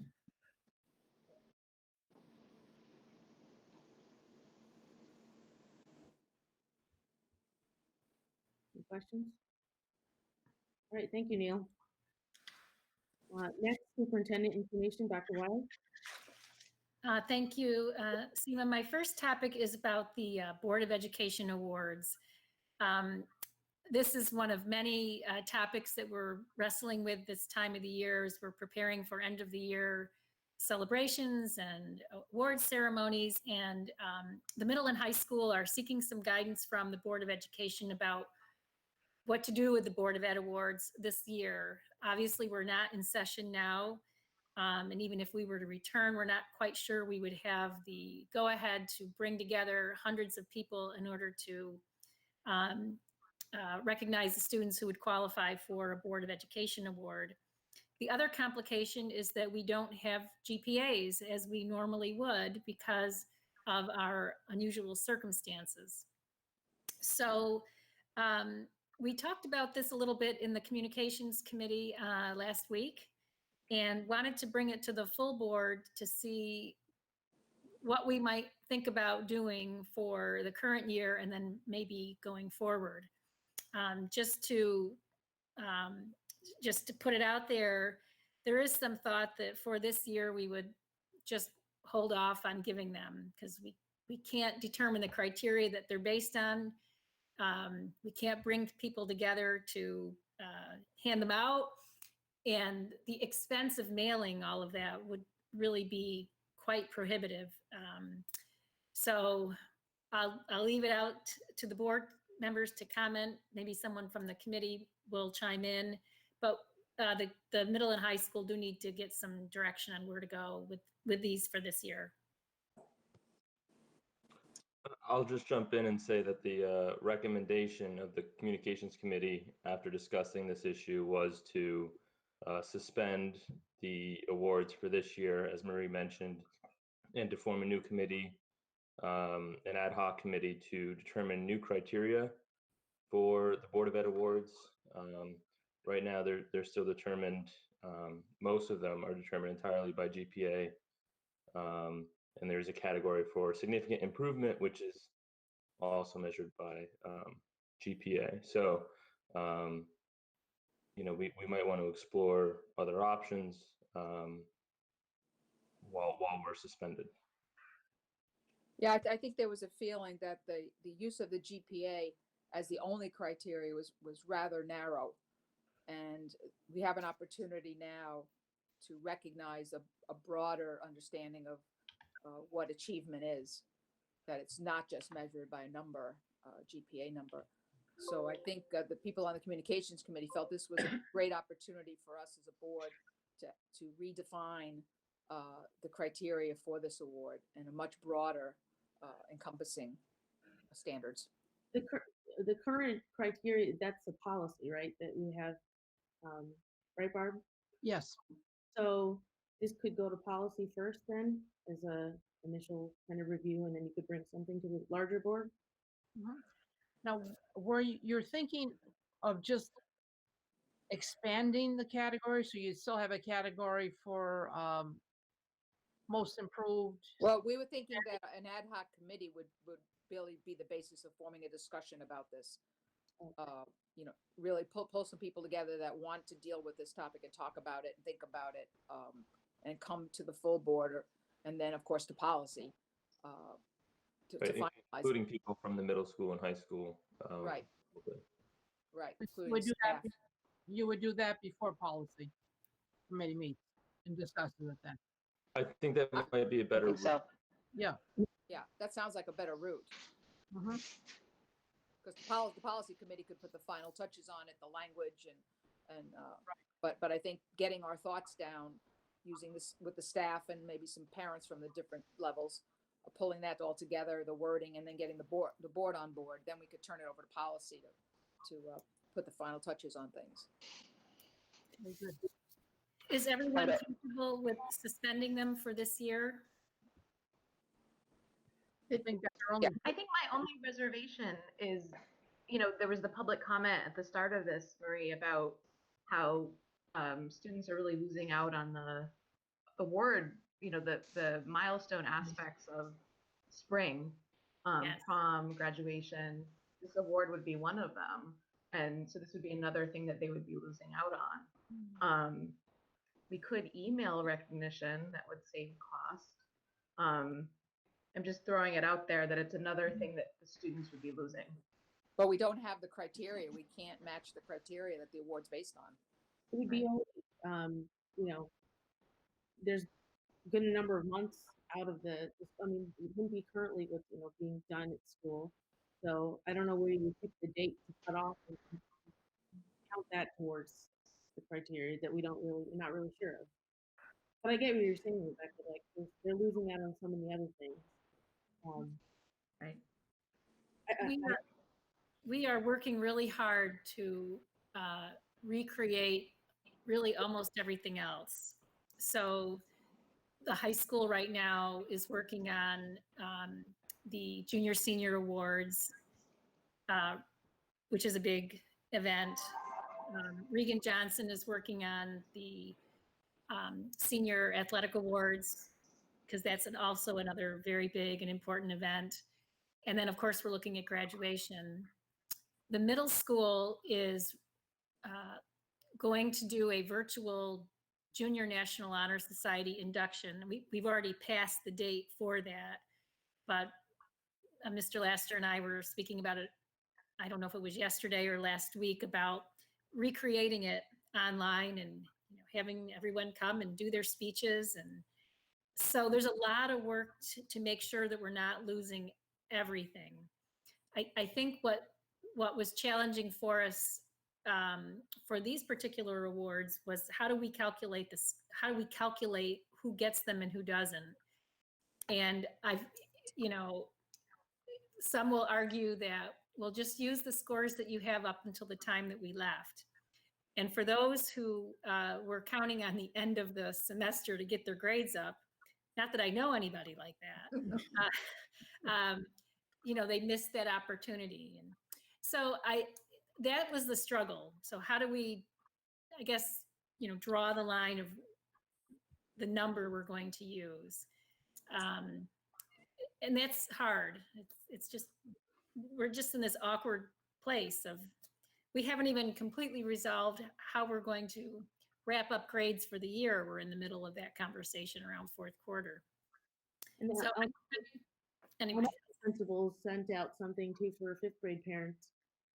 Speaker 1: questions? All right, thank you, Neil. Next, superintendent information, Dr. Wiley.
Speaker 4: Thank you, Seema. My first topic is about the Board of Education Awards. This is one of many topics that we're wrestling with this time of the year as we're preparing for end of the year celebrations and award ceremonies. And the middle and high school are seeking some guidance from the Board of Education about what to do with the Board of Ed Awards this year. Obviously, we're not in session now. And even if we were to return, we're not quite sure we would have the go-ahead to bring together hundreds of people in order to recognize the students who would qualify for a Board of Education award. The other complication is that we don't have GPAs as we normally would because of our unusual circumstances. So we talked about this a little bit in the communications committee last week and wanted to bring it to the full board to see what we might think about doing for the current year and then maybe going forward. Just to put it out there, there is some thought that for this year we would just hold off on giving them because we can't determine the criteria that they're based on. We can't bring people together to hand them out, and the expense of mailing all of that would really be quite prohibitive. So I'll leave it out to the board members to comment. Maybe someone from the committee will chime in, but the middle and high school do need to get some direction on where to go with these for this year.
Speaker 8: I'll just jump in and say that the recommendation of the communications committee after discussing this issue was to suspend the awards for this year, as Marie mentioned, and to form a new committee, an ad hoc committee to determine new criteria for the Board of Ed awards. Right now, they're still determined. Most of them are determined entirely by GPA. And there's a category for significant improvement, which is also measured by GPA. So, we might want to explore other options while we're suspended.
Speaker 3: Yeah, I think there was a feeling that the use of the GPA as the only criteria was rather narrow. And we have an opportunity now to recognize a broader understanding of what achievement is, that it's not just measured by a number, GPA number. So I think the people on the communications committee felt this was a great opportunity for us as a board to redefine the criteria for this award and a much broader encompassing standards.
Speaker 1: The current criteria, that's a policy, right, that we have, right, Barb?
Speaker 5: Yes.
Speaker 1: So this could go to policy first then as a initial kind of review, and then you could bring something to the larger board?
Speaker 5: Mhm. Now, were you're thinking of just expanding the category, so you still have a category for most improved?
Speaker 3: Well, we were thinking that an ad hoc committee would really be the basis of forming a discussion about this. Really pull some people together that want to deal with this topic and talk about it and think about it, and come to the full board, and then of course to policy to finalize.
Speaker 8: Including people from the middle school and high school.
Speaker 3: Right. Right.
Speaker 5: You
Speaker 3: Including
Speaker 5: would do
Speaker 3: staff.
Speaker 5: that. You would do that before policy committee meets and discusses it then.
Speaker 8: I think that might be a better.
Speaker 5: Yeah.
Speaker 3: Yeah, that sounds like a better route.
Speaker 5: Mhm.
Speaker 3: Because the policy committee could put the final touches on it, the language, but I think getting our thoughts down, using this with the staff and maybe some parents from the different levels, pulling that all together, the wording, and then getting the board on board, then we could turn it over to policy to put the final touches on things.
Speaker 5: Very good.
Speaker 4: Is everyone comfortable with suspending them for this year?
Speaker 5: I think that's our only.
Speaker 2: I think my only reservation is, there was the public comment at the start of this, Marie, about how students are really losing out on the award, the milestone aspects of spring,
Speaker 4: Yes.
Speaker 2: prom, graduation. This award would be one of them. And so this would be another thing that they would be losing out on. We could email recognition, that would save cost. I'm just throwing it out there that it's another thing that the students would be losing.
Speaker 3: But we don't have the criteria. We can't match the criteria that the award's based on.
Speaker 1: It would be, only, you know, there's been a number of months out of the, I mean, it wouldn't be currently what's, you know, being done at school. So I don't know where you would pick the date to cut off and count that towards the criteria that we're not really sure of. But I get what you're saying, Rebecca, like, they're losing out on some of the other things.
Speaker 2: Right.
Speaker 4: We are working really hard to recreate really almost everything else. So the high school right now is working on the junior senior awards, which is a big event. Regan Johnson is working on the senior athletic awards, because that's also another very big and important event. And then, of course, we're looking at graduation. The middle school is going to do a virtual Junior National Honor Society induction. We've already passed the date for that, but Mr. Laster and I were speaking about it, I don't know if it was yesterday or last week, about recreating it online and having everyone come and do their speeches. And so there's a lot of work to make sure that we're not losing everything. I think what was challenging for us for these particular awards was, how do we calculate this? How do we calculate who gets them and who doesn't? And some will argue that we'll just use the scores that you have up until the time that we left. And for those who were counting on the end of the semester to get their grades up, not that I know anybody like that, they missed that opportunity. And so that was the struggle. So how do we, I guess, draw the line of the number we're going to use? And that's hard. It's just, we're just in this awkward place of, we haven't even completely resolved how we're going to wrap up grades for the year. We're in the middle of that conversation around fourth quarter.
Speaker 1: And
Speaker 4: So anyway,
Speaker 1: one of the principals sent out something too for fifth grade parents,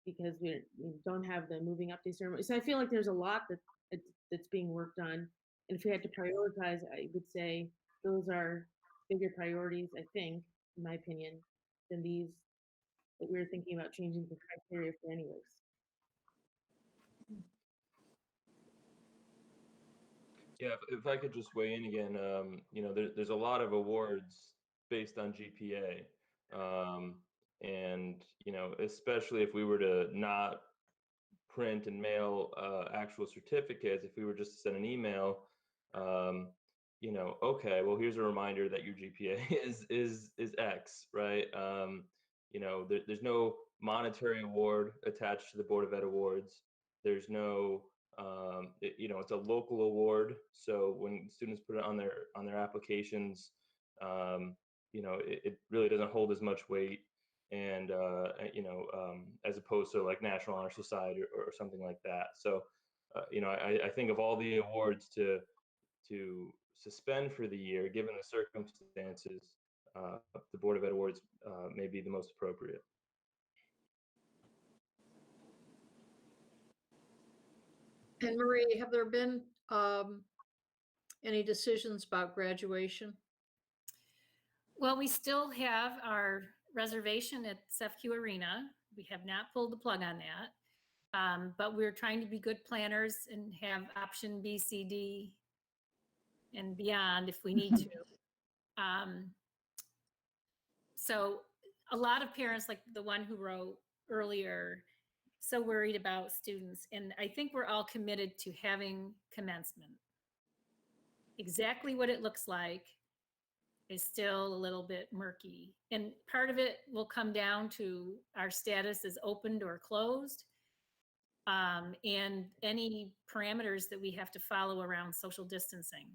Speaker 1: because we don't have the moving up day ceremony. So I feel like there's a lot that's being worked on. And if we had to prioritize, I would say those are bigger priorities, I think, in my opinion, than these that we're thinking about changing the criteria for anyways.
Speaker 8: Yeah, if I could just weigh in again, there's a lot of awards based on GPA. And, especially if we were to not print and mail actual certificates, if we were just to send an email, okay, well, here's a reminder that your GPA is X, right? There's no monetary award attached to the Board of Ed awards. There's no it's a local award. So when students put it on their applications, it really doesn't hold as much weight. And, as opposed to like National Honor Society or something like that. So, I think of all the awards to suspend for the year, given the circumstances, the Board of Ed awards may be the most appropriate.
Speaker 6: And Marie, have there been any decisions about graduation?
Speaker 4: well, we still have our reservation at CEFCU Arena. We have not pulled the plug on that, but we're trying to be good planners and have option B, C, D, and beyond if we need to. So a lot of parents, like the one who wrote earlier, so worried about students. And I think we're all committed to having commencement. Exactly what it looks like is still a little bit murky. And part of it will come down to our status as opened or closed, and any parameters that we have to follow around social distancing.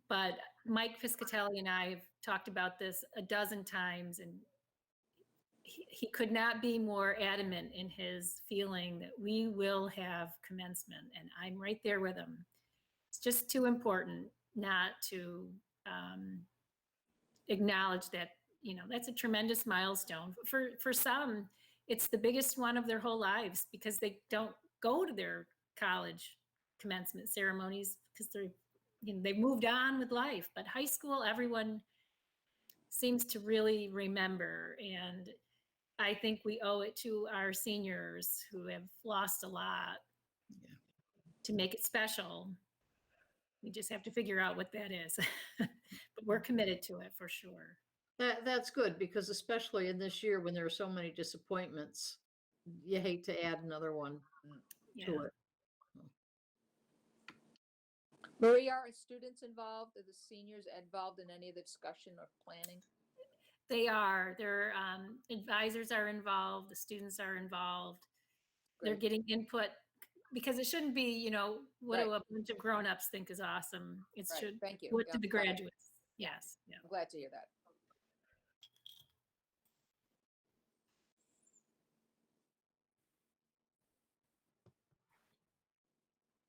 Speaker 4: But Mike Piscatelli and I have talked about this a dozen times, and he could not be more adamant in his feeling that we will have commencement, and I'm right there with him. It's just too important not to acknowledge that, that's a tremendous milestone. For some, it's the biggest one of their whole lives because they don't go to their college commencement ceremonies because they've moved on with life. But high school, everyone seems to really remember. And I think we owe it to our seniors who have lost a lot to make it special. We just have to figure out what that is. But we're committed to it for sure.
Speaker 6: That's good, because especially in this year when there are so many disappointments, you hate to add another one to
Speaker 4: Yeah.
Speaker 6: it.
Speaker 3: Marie, are students involved? Are the seniors involved in any of the discussion or planning?
Speaker 4: They are. Their advisors are involved. The students are involved. They're
Speaker 3: Great.
Speaker 4: getting input because it shouldn't be, what do
Speaker 3: Right.
Speaker 4: a bunch of grown-ups think is awesome. It
Speaker 3: Right,
Speaker 4: should,
Speaker 3: thank you.
Speaker 4: what
Speaker 3: Yeah,
Speaker 4: do the
Speaker 3: got it.
Speaker 4: graduates? Yes. Yeah.
Speaker 3: I'm glad to hear that.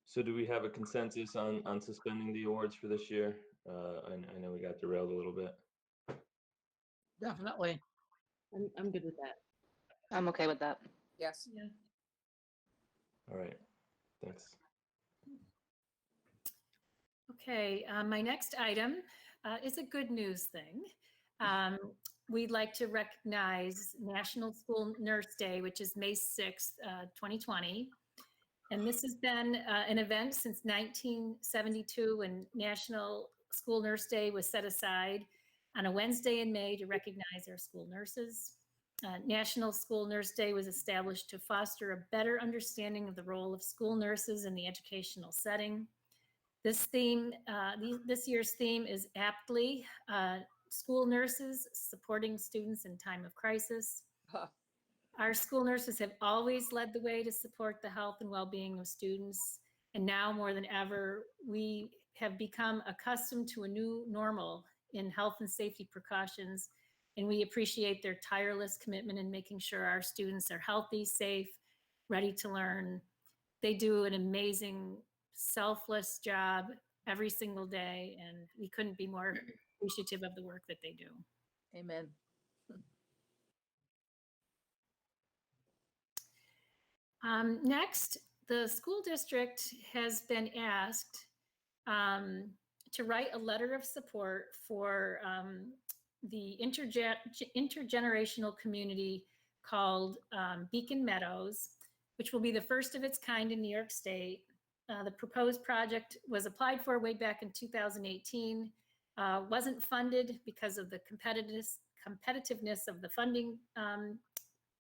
Speaker 8: So do we have a consensus on suspending the awards for this year? I know we got derailed a little bit.
Speaker 5: Definitely.
Speaker 1: I'm good with that.
Speaker 2: I'm okay with that.
Speaker 3: Yes.
Speaker 4: Yeah.
Speaker 8: All right, thanks.
Speaker 4: Okay, my next item is a good news thing. We'd like to recognize National School Nurse Day, which is May 6th, 2020. And this has been an event since 1972 when National School Nurse Day was set aside on a Wednesday in May to recognize our school nurses. National School Nurse Day was established to foster a better understanding of the role of school nurses in the educational setting. This year's theme is aptly school nurses supporting students in time of crisis.
Speaker 3: Huh.
Speaker 4: Our school nurses have always led the way to support the health and well-being of students. And now more than ever, we have become accustomed to a new normal in health and safety precautions. And we appreciate their tireless commitment in making sure our students are healthy, safe, ready to learn. They do an amazing, selfless job every single day. And we couldn't be more appreciative of the work that they do.
Speaker 3: Amen.
Speaker 4: Next, the school district has been asked to write a letter of support for the intergenerational community called Beacon Meadows, which will be the first of its kind in New York State. The proposed project was applied for way back in 2018, wasn't funded because of the competitiveness of the funding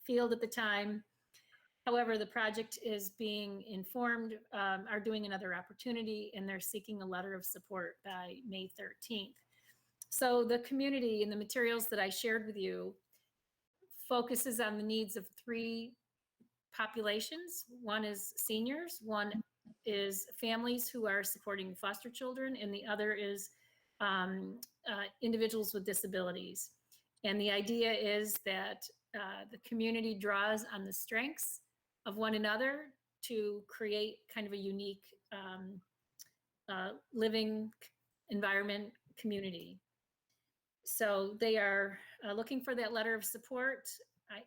Speaker 4: field at the time. However, the project is being informed, are doing another opportunity, and they're seeking a letter of support by May 13th. So the community and the materials that I shared with you focuses on the needs of three populations. One is seniors, one is families who are supporting foster children, and the other is individuals with disabilities. And the idea is that the community draws on the strengths of one another to create kind of a unique living environment community. So they are looking for that letter of support.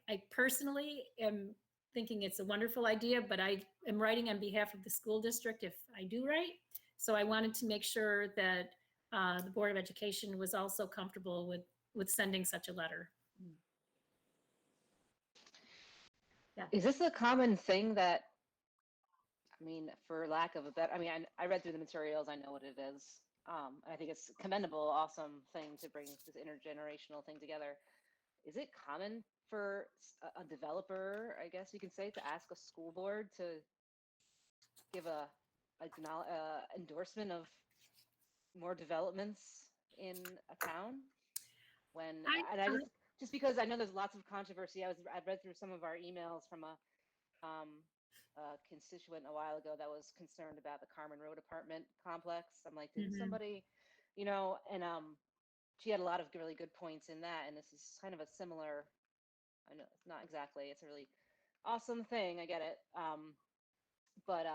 Speaker 4: I personally am thinking it's a wonderful idea, but I am writing on behalf of the school district if I do write. So I wanted to make sure that the Board of Education was also comfortable with sending such a letter. Yeah.
Speaker 10: Is this a common thing that, I mean, for lack of a better, I mean, I read through the materials, I know what it is. I think it's commendable, awesome thing to bring this intergenerational thing together. Is it common for a developer, I guess you can say, to ask a school board to give a endorsement of more developments in a town? Just because I know there's lots of controversy. I've read through some of our emails from a constituent a while ago that was concerned about the Carmen Road apartment complex. I'm like, didn't somebody, and she had a lot of really good points in that. And this is kind of a similar I know it's not exactly, it's a really awesome thing. I get it. But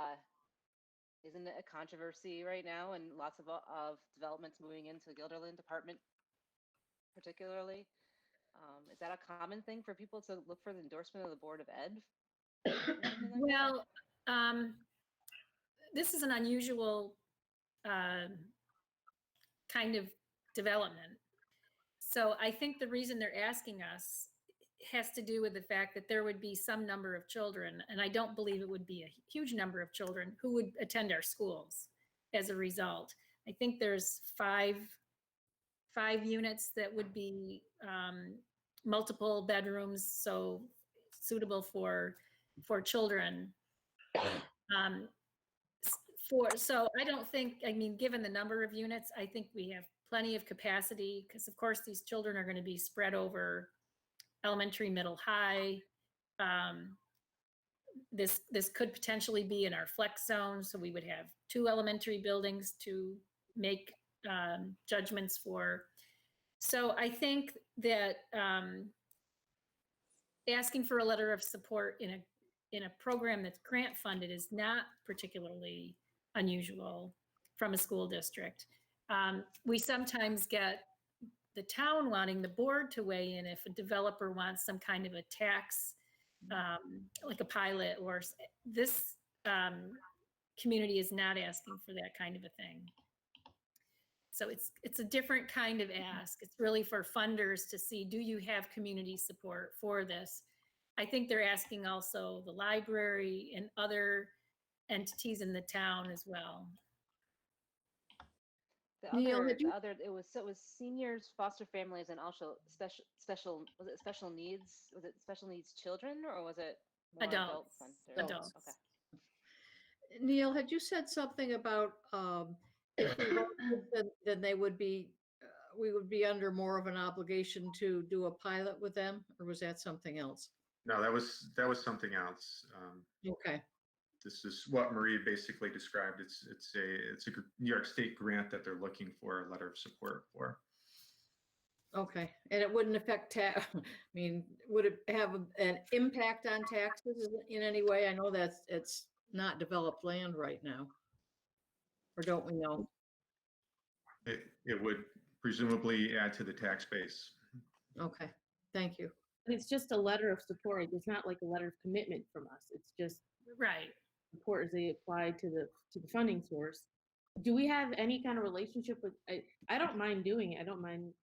Speaker 10: isn't it a controversy right now and lots of developments moving into Guilderland department particularly? Is that a common thing for people to look for the endorsement of the Board of Ed? for something like that?
Speaker 4: Well, this is an unusual kind of development. So I think the reason they're asking us has to do with the fact that there would be some number of children, and I don't believe it would be a huge number of children who would attend our schools as a result. I think there's five units that would be multiple bedrooms, so suitable for children. So I don't think, I mean, given the number of units, I think we have plenty of capacity because of course these children are going to be spread over elementary, middle, high. This could potentially be in our flex zone, so we would have 2 elementary buildings to make judgments for. So I think that asking for a letter of support in a program that's grant funded is not particularly unusual from a school district. We sometimes get the town wanting the board to weigh in if a developer wants some kind of a tax, like a pilot, or this community is not asking for that kind of a thing. So it's a different kind of ask. It's really for funders to see, do you have community support for this? I think they're asking also the library and other entities in the town as well.
Speaker 6: Neil, had you-
Speaker 10: It was seniors, foster families, and also special needs? Was it special needs children or was it more
Speaker 4: Adults.
Speaker 10: adult-centered?
Speaker 4: Adults.
Speaker 10: Okay.
Speaker 6: Neil, had you said something about if we vote then they would be, we would be under more of an obligation to do a pilot with them, or was that something else?
Speaker 7: No, that was something else.
Speaker 6: Okay,
Speaker 7: This is what Marie basically described. It's a New York State grant that they're looking for a letter of support for.
Speaker 6: okay. And it wouldn't affect I mean, would it have an impact on taxes in any way? I know that it's not developed land right now. Or don't we know?
Speaker 7: It would presumably add to the tax base.
Speaker 6: Okay, thank you.
Speaker 1: And it's just a letter of support. It's not like a letter of commitment from us. It's just
Speaker 4: Right.
Speaker 1: support as they apply to the funding source. Do we have any kind of relationship with, I don't mind doing it. I don't mind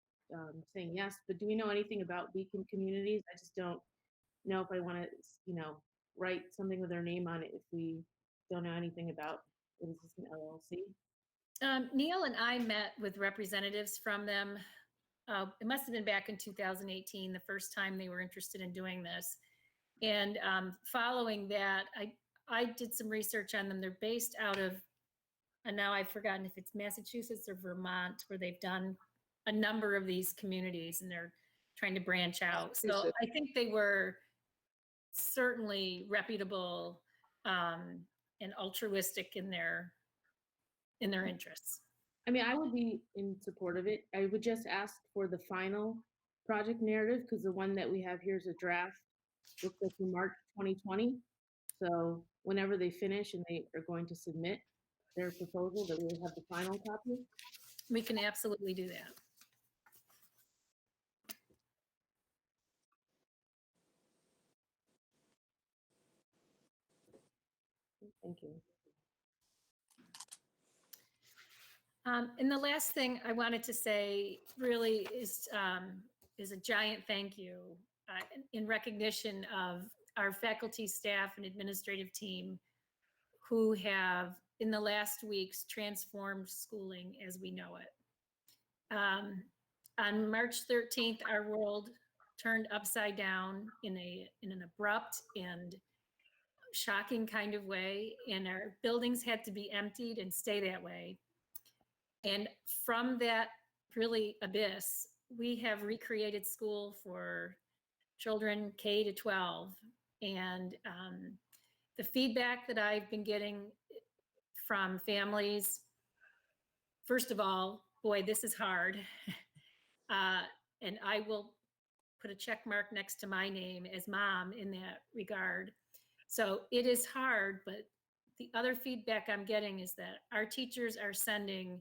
Speaker 1: saying yes, but do we know anything about Beacon Communities? I just don't know if I want to, write something with their name on it if we don't know anything about what is this, an LLC?
Speaker 4: Neil and I met with representatives from them. It must have been back in 2018, the first time they were interested in doing this. And following that, I did some research on them. They're based out of, and now I've forgotten if it's Massachusetts or Vermont, where they've done a number of these communities and they're trying to branch out. So I think they were certainly reputable and altruistic in their interests.
Speaker 1: I mean, I would be in support of it. I would just ask for the final project narrative because the one that we have here is a draft. Looks like from March 2020. So whenever they finish and they are going to submit their proposal, that we will have the final copy.
Speaker 4: We can absolutely do that.
Speaker 1: Thank you.
Speaker 4: And the last thing I wanted to say really is a giant thank you in recognition of our faculty, staff, and administrative team who have, in the last weeks, transformed schooling as we know it. On March 13th, our world turned upside down in an abrupt and shocking kind of way, and our buildings had to be emptied and stay that way. And from that really abyss, we have recreated school for children K to 12. And the feedback that I've been getting from families, first of all, boy, this is hard. And I will put a check mark next to my name as mom in that regard. So it is hard, but the other feedback I'm getting is that our teachers are sending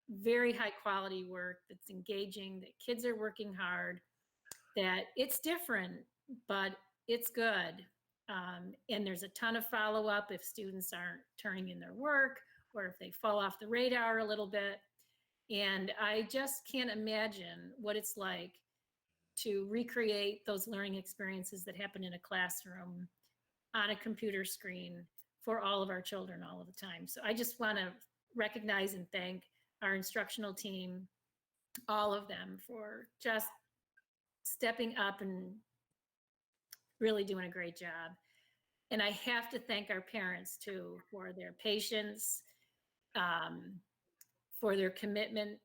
Speaker 4: very high quality work that's engaging, that kids are working hard, that it's different, but it's good. And there's a ton of follow up if students aren't turning in their work or if they fall off the radar a little bit. And I just can't imagine what it's like to recreate those learning experiences that happen in a classroom on a computer screen for all of our children all of the time. So I just want to recognize and thank our instructional team, all of them, for just stepping up and really doing a great job. And I have to thank our parents too for their patience, for their commitment,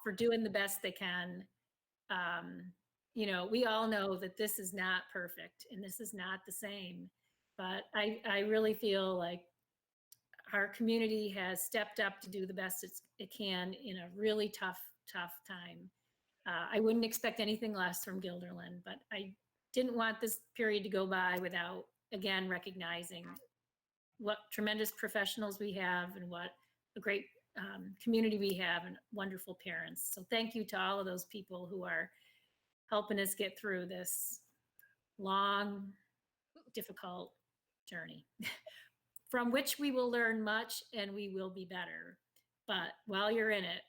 Speaker 4: for doing the best they can. You know, we all know that this is not perfect and this is not the same, but I really feel like our community has stepped up to do the best it can in a really tough time. I wouldn't expect anything less from Guilderland, but I didn't want this period to go by without, again, recognizing what tremendous professionals we have and what a great community we have and wonderful parents. So thank you to all of those people who are helping us get through this long, difficult journey from which we will learn much and we will be better. But while you're in it,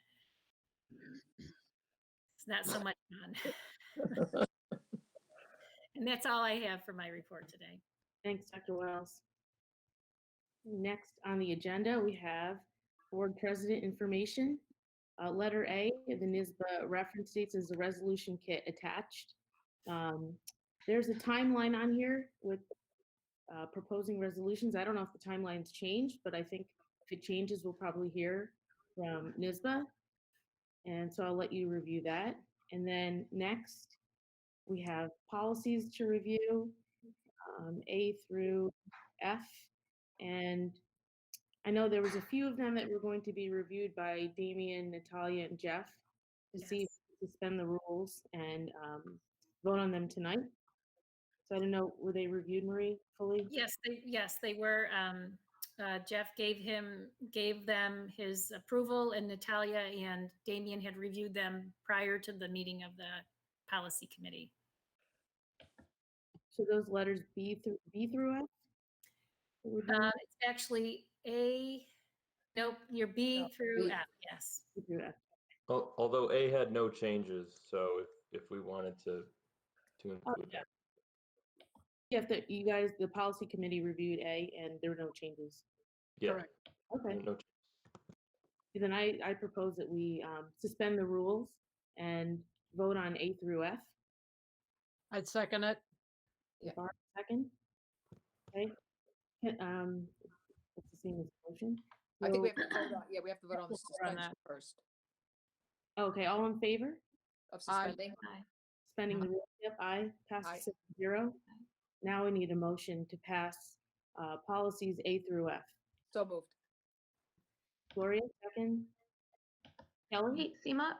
Speaker 4: it's not so much fun. And that's all I have for my report today.
Speaker 1: Thanks, Dr. Wells. Next on the agenda, we have board president information. Letter A, the NYSBA reference dates is the resolution kit attached. There's a timeline on here with proposing resolutions. I don't know if the timeline's changed, but I think if it changes, we'll probably hear from NYSBA. And so I'll let you review that. And then next, we have policies to review, A through F. And I know there was a few of them that were going to be reviewed by Damien, Natalia, and Jeff to see if we suspend the rules and vote on them tonight. So I don't know, were they reviewed, Marie, fully?
Speaker 4: Yes, they were. Jeff gave them his approval, and Natalia and Damien had reviewed them prior to the meeting of the policy committee.
Speaker 1: So those letters B through F? that we're doing?
Speaker 4: It's actually nope, you're B through
Speaker 3: B.
Speaker 4: F, yes.
Speaker 1: B through F.
Speaker 8: Although A had no changes, so if we wanted to include that.
Speaker 1: You guys, the policy committee reviewed A and there were no changes.
Speaker 8: Yeah.
Speaker 5: Correct.
Speaker 1: Okay,
Speaker 8: No changes.
Speaker 1: then I propose that we suspend the rules and vote on A through F.
Speaker 5: I'd second it.
Speaker 3: Yeah.
Speaker 1: Barb, second. Okay. What's the same as motion?
Speaker 3: I think we have
Speaker 1: So-
Speaker 3: to vote on, yeah, we have to vote on the
Speaker 5: Vote on
Speaker 3: suspension
Speaker 5: that.
Speaker 3: first
Speaker 1: Okay, all in favor?
Speaker 3: of
Speaker 5: Aye.
Speaker 3: suspending.
Speaker 1: Suspending the rules? Yep, aye.
Speaker 3: Aye.
Speaker 1: Passes 7-0. Now we need a motion to pass policies A through F.
Speaker 3: So moved.
Speaker 1: Gloria, second. Kelly?
Speaker 2: Hey, Seema,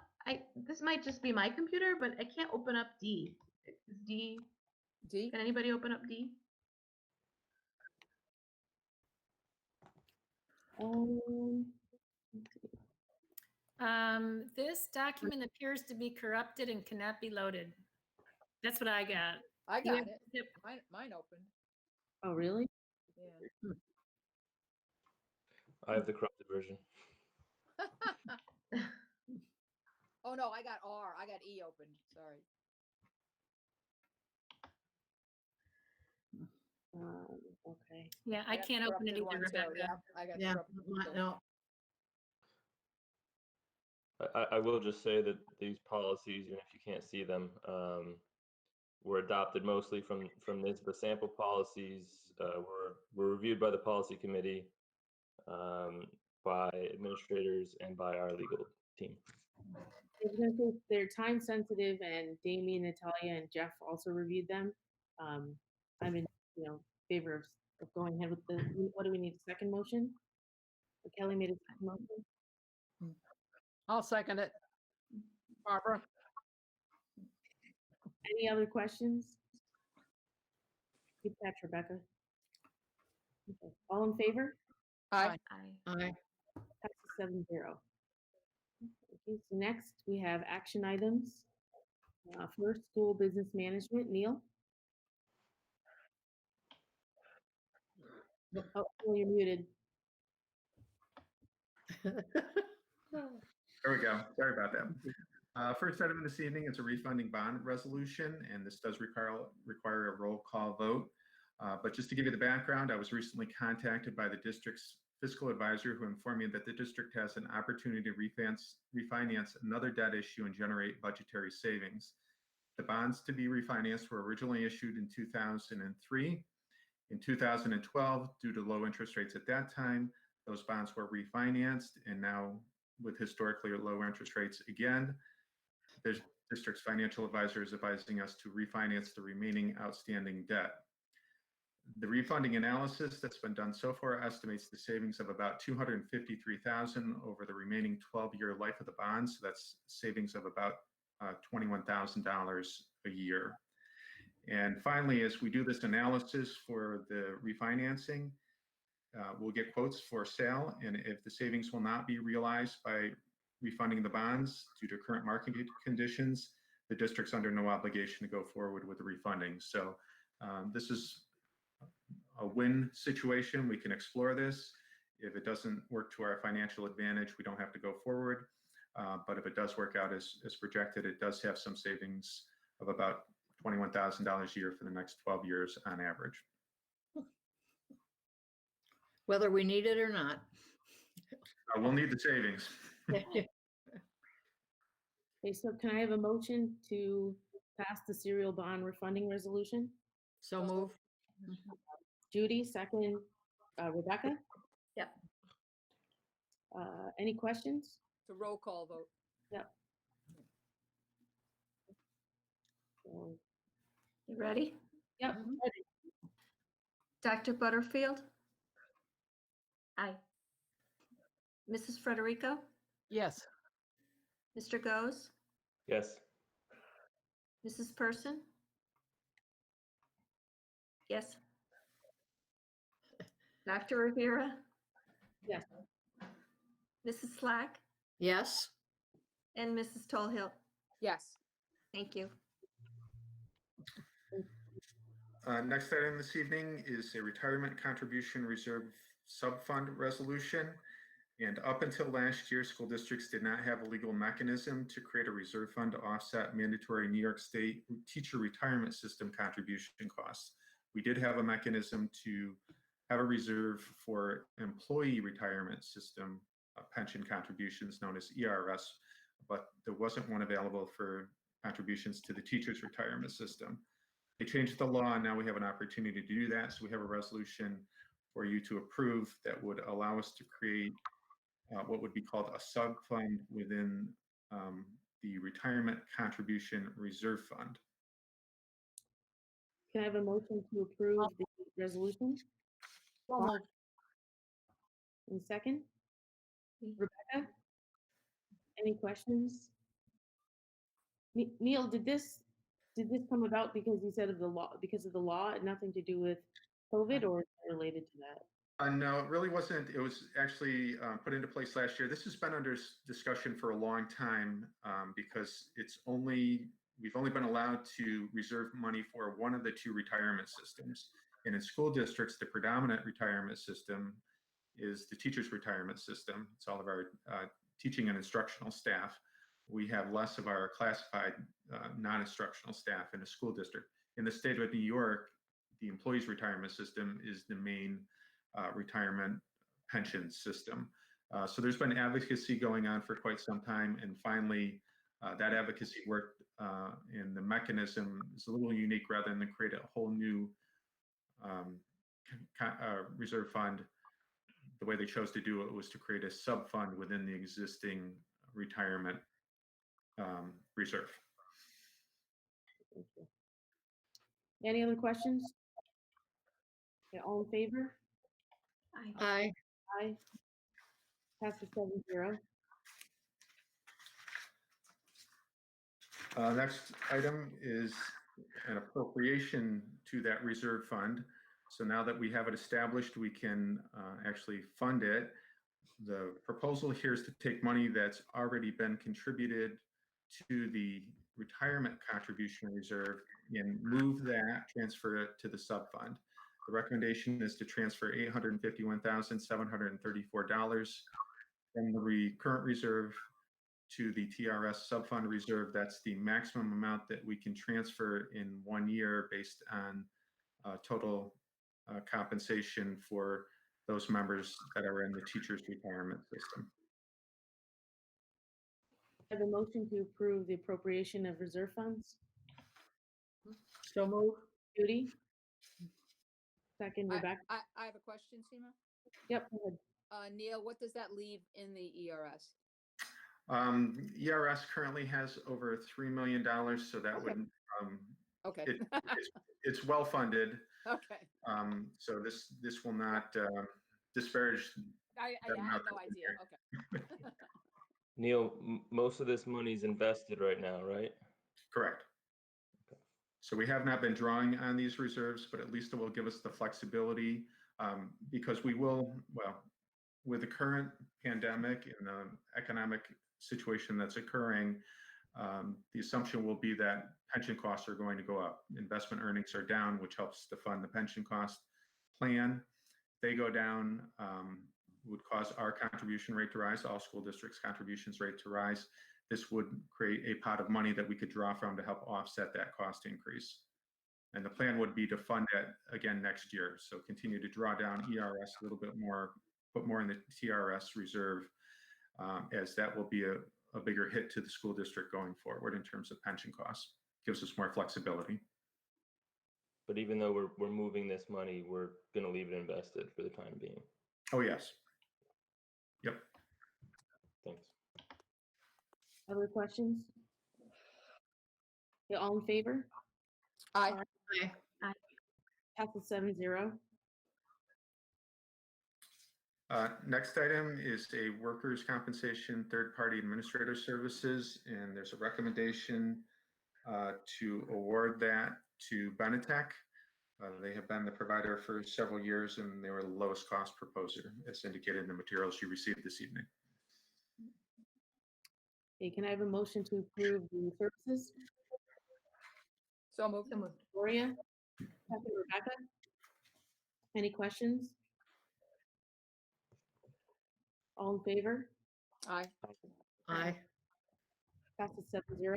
Speaker 2: this might just be my computer, but I can't open up D. Is D,
Speaker 3: D?
Speaker 2: can anybody open up D?
Speaker 4: This document appears to be corrupted and cannot be loaded. That's what I got.
Speaker 3: I
Speaker 4: You
Speaker 3: got
Speaker 4: have-
Speaker 3: it.
Speaker 4: yep.
Speaker 3: Mine opened.
Speaker 1: Oh, really?
Speaker 3: Yeah.
Speaker 8: I have the corrupted version.
Speaker 3: Oh, no, I got R. I got E open. Sorry.
Speaker 1: Okay.
Speaker 4: Yeah, I
Speaker 3: got
Speaker 4: can't open it
Speaker 3: corrupted one
Speaker 4: either,
Speaker 3: too.
Speaker 4: Rebecca.
Speaker 3: Yeah, I got
Speaker 6: Yeah,
Speaker 3: corrupted one too.
Speaker 6: no,
Speaker 8: I will just say that these policies, even if you can't see them, were adopted mostly from NYSBA sample policies. Were reviewed by the policy committee, by administrators, and by our legal team.
Speaker 1: I was gonna say they're time sensitive and Damien, Natalia, and Jeff also reviewed them. I'm in, favor of going ahead with what do we need, a second motion? Kelly made a second motion.
Speaker 5: I'll second it. Barbara?
Speaker 1: Any other questions? Keep that, Rebecca. Okay. All in favor?
Speaker 3: Aye.
Speaker 2: Aye.
Speaker 1: Passes 7-0. Okay, so next we have action items. First, school business management. Neil? Oh, Neil, you're muted.
Speaker 7: There we go. Sorry about that. First item this evening is a refunding bond resolution, and this does require a roll call vote. But just to give you the background, I was recently contacted by the district's fiscal advisor who informed me that the district has an opportunity to refinance another debt issue and generate budgetary savings. The bonds to be refinanced were originally issued in 2003. In 2012, due to low interest rates at that time, those bonds were refinanced, and now with historically low interest rates again, the district's financial advisor is advising us to refinance the remaining outstanding debt. The refunding analysis that's been done so far estimates the savings of about $253,000 over the remaining 12-year life of the bond. So that's savings of about $21,000 a year. And finally, as we do this analysis for the refinancing, we'll get quotes for sale. And if the savings will not be realized by refunding the bonds due to current market conditions, the district's under no obligation to go forward with the refunding. So this is a win situation. We can explore this. If it doesn't work to our financial advantage, we don't have to go forward. But if it does work out as projected, it does have some savings of about $21,000 a year for the next 12 years on average.
Speaker 6: Whether we need it or not.
Speaker 7: We'll need the savings.
Speaker 1: Okay, so can I have a motion to pass the serial bond refunding resolution?
Speaker 6: So move.
Speaker 1: Judy, second. Rebecca?
Speaker 2: Yep.
Speaker 1: Any questions?
Speaker 3: It's a roll call vote.
Speaker 1: Yep. So,
Speaker 4: You ready?
Speaker 1: yep.
Speaker 4: Dr. Butterfield,
Speaker 2: Aye.
Speaker 4: Mrs. Frederico,
Speaker 5: Yes.
Speaker 4: Mr. Goes,
Speaker 8: Yes.
Speaker 4: Mrs. Person? Yes. Dr. Rivera?
Speaker 1: Yes.
Speaker 4: Mrs. Slack
Speaker 6: Yes.
Speaker 4: and Mrs. Tolhill?
Speaker 3: Yes.
Speaker 4: Thank you.
Speaker 7: Next item this evening is a retirement contribution reserve subfund resolution. And up until last year, school districts did not have a legal mechanism to create a reserve fund to offset mandatory New York State teacher retirement system contribution costs. We did have a mechanism to have a reserve for employee retirement system pension contributions known as ERS, but there wasn't one available for contributions to the teachers retirement system. They changed the law, and now we have an opportunity to do that. So we have a resolution for you to approve that would allow us to create what would be called a sub-fund within the Retirement Contribution Reserve Fund.
Speaker 1: Can I have a motion to approve the resolution?
Speaker 5: So moved.
Speaker 1: In second? Rebecca? Any questions? Neil, did this come about because you said of the law, because of the law, and nothing to do with COVID, or is it related to that?
Speaker 7: No, it really wasn't. It was actually put into place last year. This has been under discussion for a long time because we've only been allowed to reserve money for one of the two retirement systems. And in school districts, the predominant retirement system is the teacher's retirement system. It's all of our teaching and instructional staff. We have less of our classified non-instructional staff in a school district. In the state of New York, the employees' retirement system is the main retirement pension system. So there's been advocacy going on for quite some time. And finally, that advocacy worked and the mechanism is a little unique. Rather than create a whole new reserve fund, the way they chose to do it was to create a sub-fund within the existing retirement reserve.
Speaker 1: Thank you. Any other questions? Okay, all in favor?
Speaker 6: Aye.
Speaker 1: Aye. Passes 7-0.
Speaker 7: Next item is an appropriation to that reserve fund. So now that we have it established, we can actually fund it. The proposal here is to take money that's already been contributed to the retirement contribution reserve and move that, transfer it to the sub-fund. The recommendation is to transfer $851,734 from the current reserve to the TRS sub-fund reserve. That's the maximum amount that we can transfer in 1 year based on total compensation for those members that are in the teachers' retirement system.
Speaker 1: I have a motion to approve the appropriation of reserve funds. So moved. Judy? Second, Rebecca?
Speaker 3: I have a question, Seema.
Speaker 1: Yep, go ahead.
Speaker 3: Neil, what does that leave in the ERS?
Speaker 7: ERS currently has over $3 million, so that
Speaker 3: Okay.
Speaker 7: would,
Speaker 3: Okay.
Speaker 7: it's well-funded.
Speaker 3: Okay.
Speaker 7: So this will not disparage.
Speaker 3: I had
Speaker 7: amount
Speaker 3: no
Speaker 7: that's in
Speaker 3: idea.
Speaker 7: here.
Speaker 3: Okay.
Speaker 8: Neil, most of this money's invested right now, right?
Speaker 7: Correct. So we have not been drawing on these reserves, but at least it will give us the flexibility because we will, well, with the current pandemic and the economic situation that's occurring, the assumption will be that pension costs are going to go up. Investment earnings are down, which helps to fund the pension cost plan. They go down, would cause our contribution rate to rise, all school districts' contributions rate to rise. This would create a pot of money that we could draw from to help offset that cost increase. And the plan would be to fund it again next year. So continue to draw down ERS a little bit more, put more in the TRS reserve, as that will be a bigger hit to the school district going forward in terms of pension costs. Gives us more flexibility.
Speaker 8: But even though we're moving this money, we're gonna leave it invested for the time being.
Speaker 7: Oh, yes. Yep.
Speaker 8: Thanks.
Speaker 1: Other questions? Yeah, all in favor?
Speaker 3: Aye.
Speaker 1: Passes 7-0.
Speaker 7: Next item is a workers' compensation third-party administrator services, and there's a recommendation to award that to Benetech. They have been the provider for several years, and they were the lowest cost proposer, as indicated in the materials you received this evening.
Speaker 1: Okay, can I have a motion to approve the services?
Speaker 3: So moved.
Speaker 2: So moved.
Speaker 1: Gloria? Second, Rebecca? Any questions? All in favor?
Speaker 3: Aye.
Speaker 6: Aye.
Speaker 1: Passes 7-0.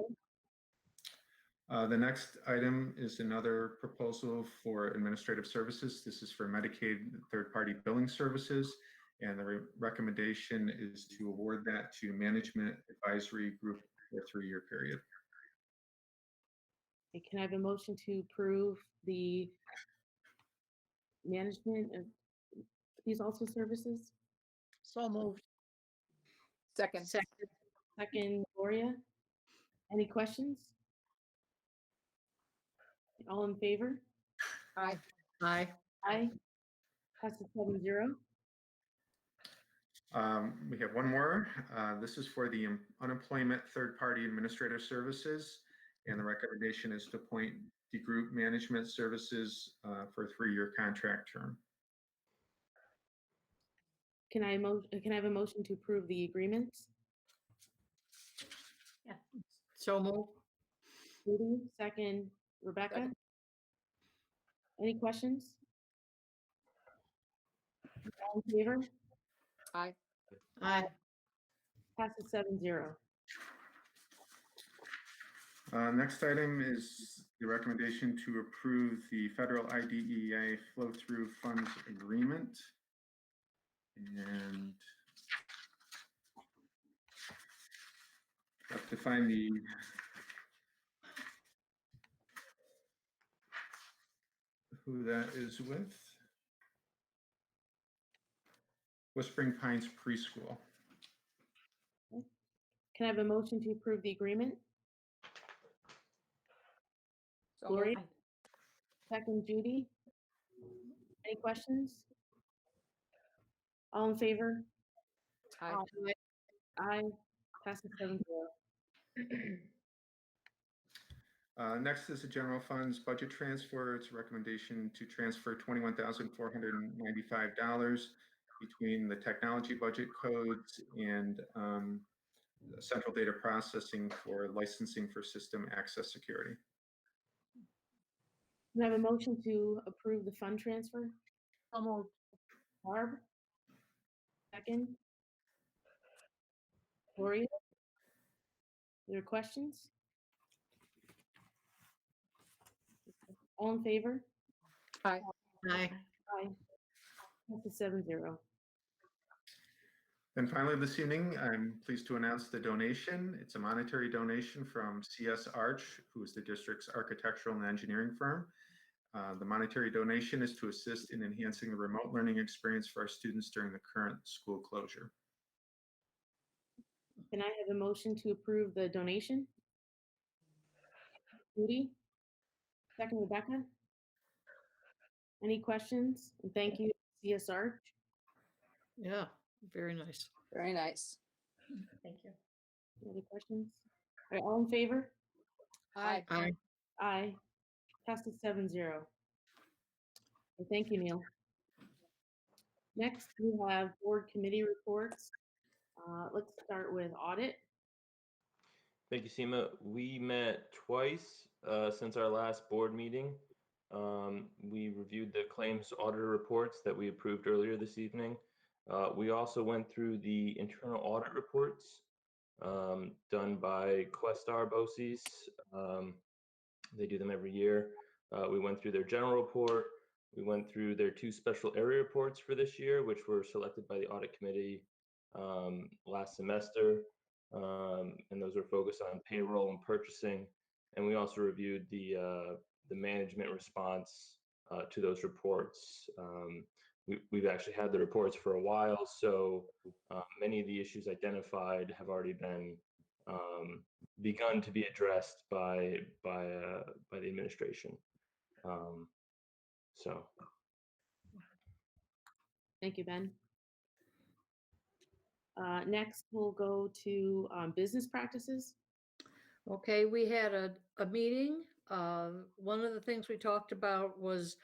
Speaker 7: The next item is another proposal for administrative services. This is for Medicaid third-party billing services, and the recommendation is to award that to Management Advisory Group for a 3-year period.
Speaker 1: Okay, can I have a motion to approve the management of these also services?
Speaker 5: So moved.
Speaker 3: Second.
Speaker 1: Second, Gloria? Any questions? All in favor?
Speaker 3: Aye.
Speaker 6: Aye.
Speaker 1: Aye. Passes 7-0.
Speaker 7: We have one more. This is for the unemployment third-party administrator services, and the recommendation is to appoint the group management services for a 3-year contract term.
Speaker 1: Can I have a motion to approve the agreements?
Speaker 6: So moved.
Speaker 1: Judy, second, Rebecca?
Speaker 3: Second.
Speaker 1: Any questions? All in favor?
Speaker 3: Aye.
Speaker 6: Aye.
Speaker 1: Passes 7-0.
Speaker 7: Next item is the recommendation to approve the federal IDEA flow-through funds agreement. And have to find who that is with. Whispering Pines Preschool.
Speaker 1: Can I have a motion to approve the agreement?
Speaker 3: So
Speaker 1: Gloria?
Speaker 3: moved.
Speaker 1: Second, Judy? Any questions? All in favor?
Speaker 3: Aye.
Speaker 1: Aye. Passes 7-0.
Speaker 7: Next is the general funds budget transfer. It's a recommendation to transfer $21,495 between the technology budget codes and central data processing for licensing for system access security.
Speaker 1: Can I have a motion to approve the fund transfer?
Speaker 5: So moved.
Speaker 1: Barb? Second? Gloria? Are there questions? All in favor?
Speaker 3: Aye.
Speaker 6: Aye.
Speaker 1: Aye. Passes 7-0.
Speaker 7: And finally, this evening, I'm pleased to announce the donation. It's a monetary donation from CS Arch, who is the district's architectural and engineering firm. The monetary donation is to assist in enhancing the remote learning experience for our students during the current school closure.
Speaker 1: Can I have a motion to approve the donation? Judy? Second, Rebecca? Any questions? And thank you, CSR.
Speaker 6: Yeah, very nice.
Speaker 3: Very nice.
Speaker 6: Thank you.
Speaker 1: Any questions? All right, all in favor?
Speaker 5: Aye.
Speaker 6: Aye.
Speaker 1: Aye. Passes 7-0. Thank you, Neil. Next, we have board committee reports. Let's start with audit.
Speaker 8: Thank you, Seema. We met twice since our last board meeting. We reviewed the claims auditor reports that we approved earlier this evening. We also went through the internal audit reports done by Questar BOCES. They do them every year. We went through their general report. We went through their 2 special area reports for this year, which were selected by the audit committee last semester. And those were focused on payroll and purchasing. And we also reviewed the management response to those reports. We've actually had the reports for a while, so many of the issues identified have already been begun to be addressed by the administration. So.
Speaker 1: Thank you, Ben. Next, we'll go to business practices.
Speaker 6: Okay, we had a meeting. One of the things we talked about was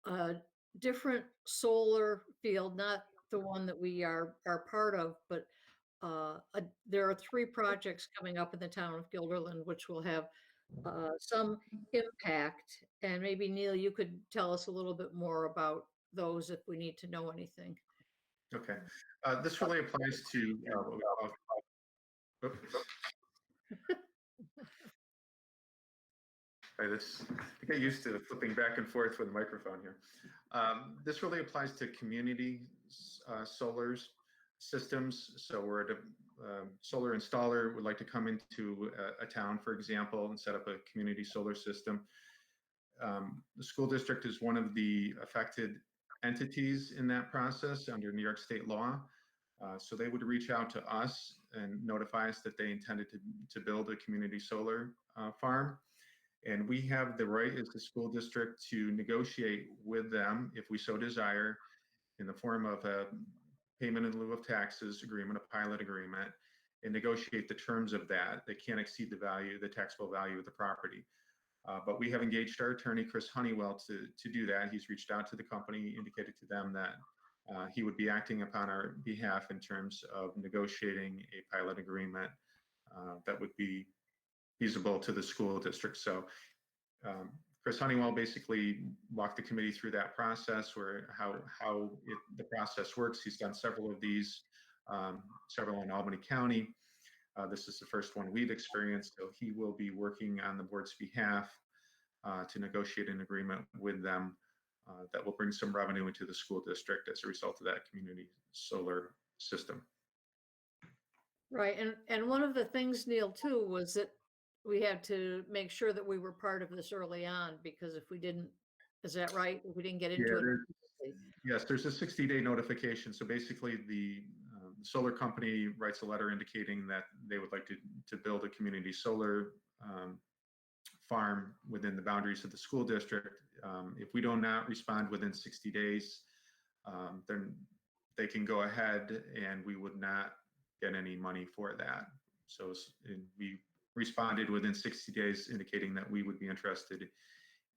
Speaker 6: a different solar field, not the one that we are part of, but there are 3 projects coming up in the town of Guilderland, which will have some impact. And maybe Neil, you could tell us a little bit more about those if we need to know anything.
Speaker 7: Okay, this really applies to what we call. Oops. Right, I get used to flipping back and forth with the microphone here. This really applies to community solar systems. So we're a solar installer would like to come into a town, for example, and set up a community solar system. The school district is one of the affected entities in that process under New York state law. So they would reach out to us and notify us that they intended to build a community solar farm. And we have the right as the school district to negotiate with them, if we so desire, in the form of a payment in lieu of taxes agreement, a pilot agreement, and negotiate the terms of that. They can't exceed the value, the taxable value of the property. But we have engaged our attorney, Chris Honeywell, to do that. He's reached out to the company, indicated to them that he would be acting upon our behalf in terms of negotiating a pilot agreement that would be feasible to the school district. So Chris Honeywell basically walked the committee through that process, where how the process works. He's done several of these, several in Albany County. This is the first one we've experienced, so he will be working on the board's behalf to negotiate an agreement with them that will bring some revenue into the school district as a result of that community solar system.
Speaker 6: Right, and one of the things, Neil, too, was that we had to make sure that we were part of this early on, because if we didn't, is that right? If we didn't get into it.
Speaker 7: Yes, there's a 60-day notification. So basically the solar company writes a letter indicating that they would like to build a community solar farm within the boundaries of the school district. If we do not respond within 60 days, then they can go ahead and we would not get any money for that. So we responded within 60 days indicating that we would be interested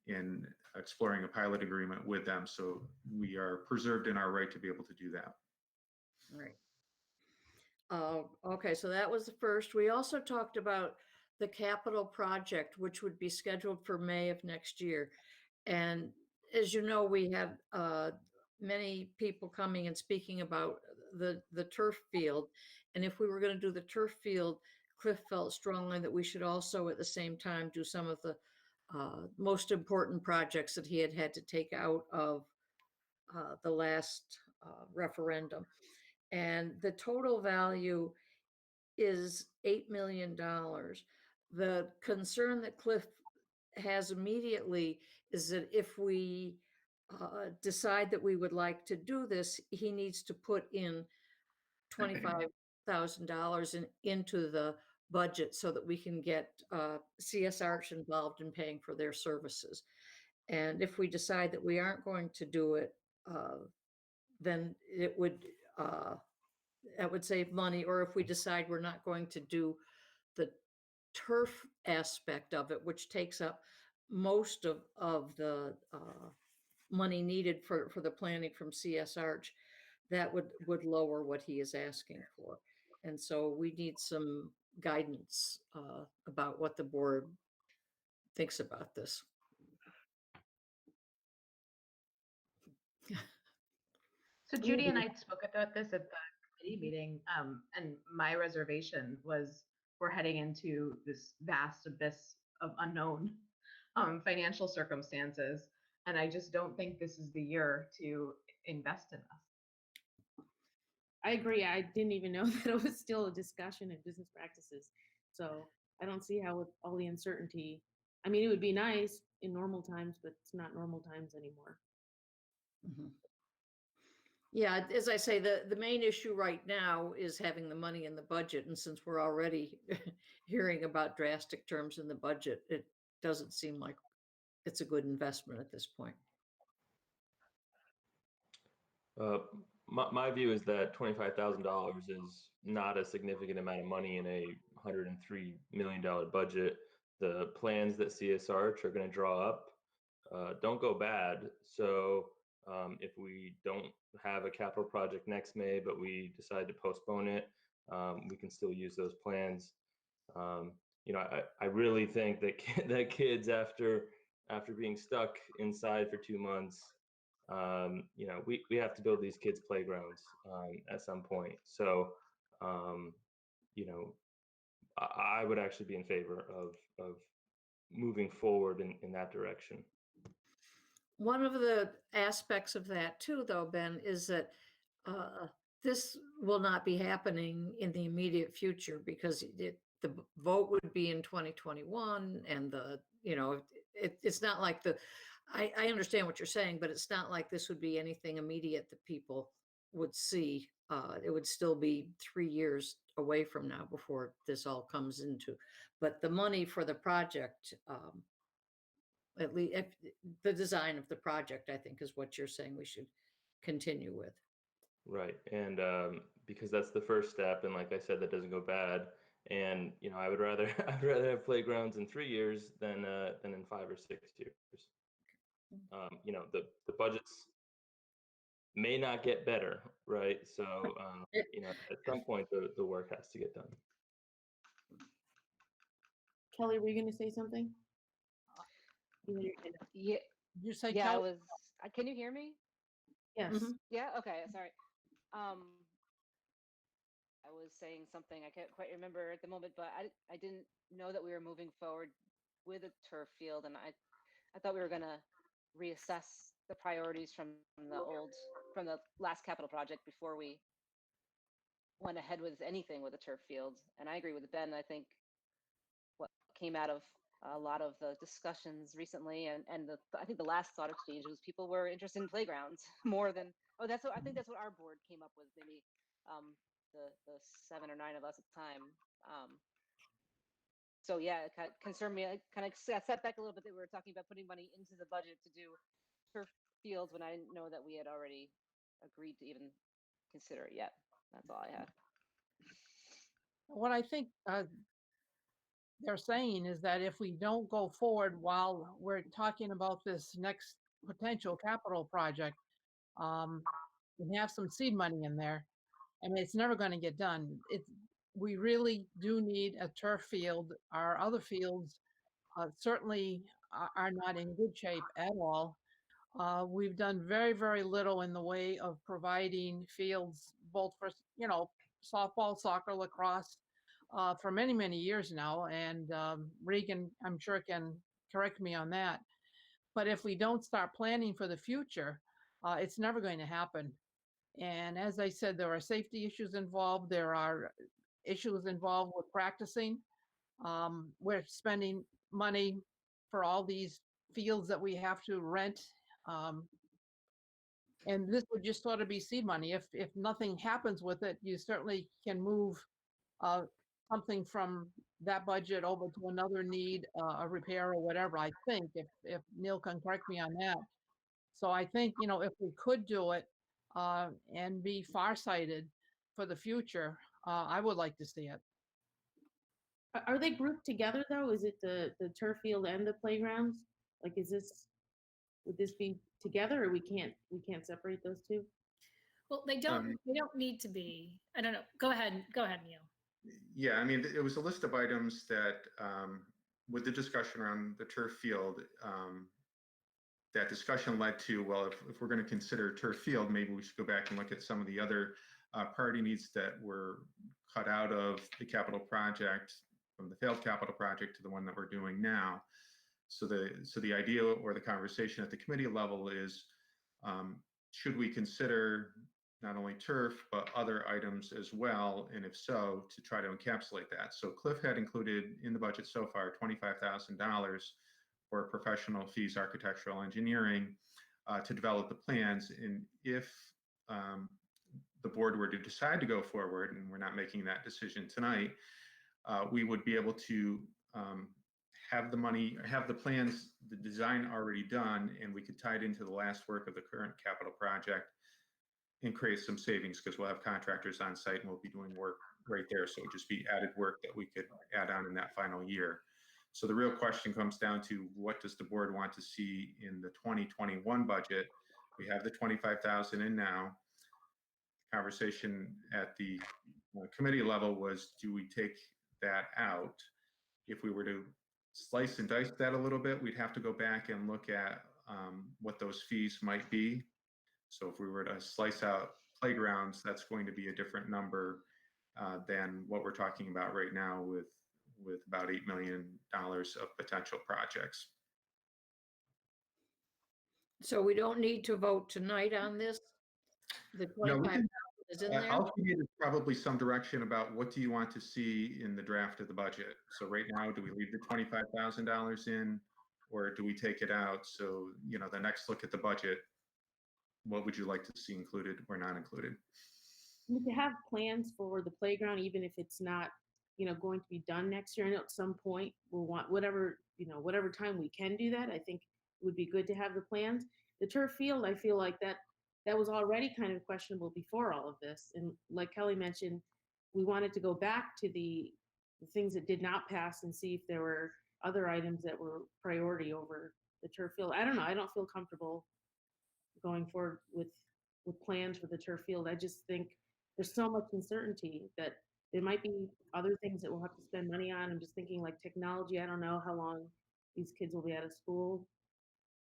Speaker 7: in exploring a pilot agreement with them. So we are preserved in our right to be able to do that.
Speaker 6: Right. Okay, so that was the first. We also talked about the capital project, which would be scheduled for May of next year. And as you know, we have many people coming and speaking about the turf field. And if we were going to do the turf field, Cliff felt strongly that we should also at the same time do some of the most important projects that he had to take out of the last referendum. And the total value is $8 million. The concern that Cliff has immediately is that if we decide that we would like to do this, he needs to put in $25,000 into the budget so that we can get CSRs involved in paying for their services. And if we decide that we aren't going to do it, then it would that would save money. Or if we decide we're not going to do the turf aspect of it, which takes up most of the money needed for the planning from CSR, that would lower what he is asking for. And so we need some guidance about what the board thinks about this.
Speaker 2: So Judy and I spoke about this at the committee meeting, and my reservation was we're heading into this vast abyss of unknown financial circumstances, and I just don't think this is the year to invest in us.
Speaker 1: I agree. I didn't even know that it was still a discussion in business practices. So I don't see how with all the uncertainty, I mean, it would be nice in normal times, but it's not normal times anymore.
Speaker 6: Mhm. Yeah, as I say, the main issue right now is having the money in the budget. And since we're already hearing about drastic terms in the budget, it doesn't seem like it's a good investment at this point.
Speaker 8: My view is that $25,000 is not a significant amount of money in a $103 million budget. The plans that CSR are going to draw up don't go bad. So if we don't have a capital project next May, but we decide to postpone it, we can still use those plans. I really think that that kids after being stuck inside for 2 months, we have to build these kids' playgrounds at some point. So, I would actually be in favor of moving forward in that direction.
Speaker 6: One of the aspects of that too, though, Ben, is that this will not be happening in the immediate future because the vote would be in 2021, and it's not like I understand what you're saying, but it's not like this would be anything immediate that people would see. It would still be 3 years away from now before this all comes into. But the money for the project, at least the design of the project, I think, is what you're saying we should continue with.
Speaker 8: Right. And because that's the first step, and like I said, that doesn't go bad. And I would rather have playgrounds in 3 years than in 5 or 6 years. The budgets may not get better, right? So at some point the work has to get done.
Speaker 1: Kelly, were you going to say something?
Speaker 10: Yeah,
Speaker 5: Did you say
Speaker 10: yeah, I
Speaker 5: Kelly?
Speaker 10: was. Can you hear me?
Speaker 1: Yes.
Speaker 6: Mhm.
Speaker 10: Yeah. Okay. Sorry. I was saying something I can't quite remember at the moment, but I didn't know that we were moving forward with a turf field, and I thought we were gonna reassess the priorities from the last capital project before we went ahead with anything with a turf field. And I agree with Ben. I think what came out of a lot of the discussions recently, and I think the last thought exchange was people were interested in playgrounds more than I think that's what our board came up with, maybe the 7 or 9 of us at the time. So yeah, it kind of concerned me. I kind of set back a little bit that we were talking about putting money into the budget to do turf fields when I didn't know that we had already agreed to even consider it yet. That's all I had.
Speaker 5: What I think they're saying is that if we don't go forward while we're talking about this next potential capital project, um, and have some seed money in there, I mean, it's never going to get done. We really do need a turf field. Our other fields certainly are not in good shape at all. We've done very, very little in the way of providing fields, both for, softball, soccer, lacrosse, for many, many years now. And Regan, I'm sure, can correct me on that. But if we don't start planning for the future, it's never going to happen. And as I said, there are safety issues involved. There are issues involved with practicing. We're spending money for all these fields that we have to rent. Um, and this would just sort of be seed money. If nothing happens with it, you certainly can move uh, something from that budget over to another need, a repair or whatever. I think if Neil can correct me on that. So I think, if we could do it and be farsighted for the future, I would like to see it.
Speaker 1: Are they grouped together though? Is it the turf field and the playgrounds? Like, would this be together, or we can't separate those two?
Speaker 4: Well, they don't need to be. I don't know. Go ahead, Neil.
Speaker 7: Yeah, I mean, it was a list of items that, with the discussion around the turf field, that discussion led to, well, if we're going to consider turf field, maybe we should go back and look at some of the other priority needs that were cut out of the capital project, from the failed capital project to the one that we're doing now. So the idea or the conversation at the committee level is, should we consider not only turf, but other items as well? And if so, to try to encapsulate that. So Cliff had included in the budget so far $25,000 for professional fees, architectural engineering, to develop the plans. And if the board were to decide to go forward, and we're not making that decision tonight, we would be able to have the money, have the plans, the design already done, and we could tie it into the last work of the current capital project and create some savings, because we'll have contractors on site and we'll be doing work right there. So it would just be added work that we could add on in that final year. So the real question comes down to, what does the board want to see in the 2021 budget? We have the 25,000 in now. Conversation at the committee level was, do we take that out? If we were to slice and dice that a little bit, we'd have to go back and look at what those fees might be. So if we were to slice out playgrounds, that's going to be a different number than what we're talking about right now with about $8 million of potential projects.
Speaker 6: So we don't need to vote tonight on this? The
Speaker 7: No,
Speaker 6: 25,000 is in there?
Speaker 7: I'll give you probably some direction about what do you want to see in the draft of the budget. So right now, do we leave the $25,000 in, or do we take it out? So, the next look at the budget, what would you like to see included or not included?
Speaker 1: We could have plans for the playground, even if it's not, going to be done next year. I know at some point we'll want whatever time we can do that. I think it would be good to have the plans. The turf field, I feel like that was already kind of questionable before all of this. And like Kelly mentioned, we wanted to go back to the things that did not pass and see if there were other items that were priority over the turf field. I don't know. I don't feel comfortable going forward with plans for the turf field. I just think there's so much uncertainty that there might be other things that we'll have to spend money on. I'm just thinking like technology. I don't know how long these kids will be out of school.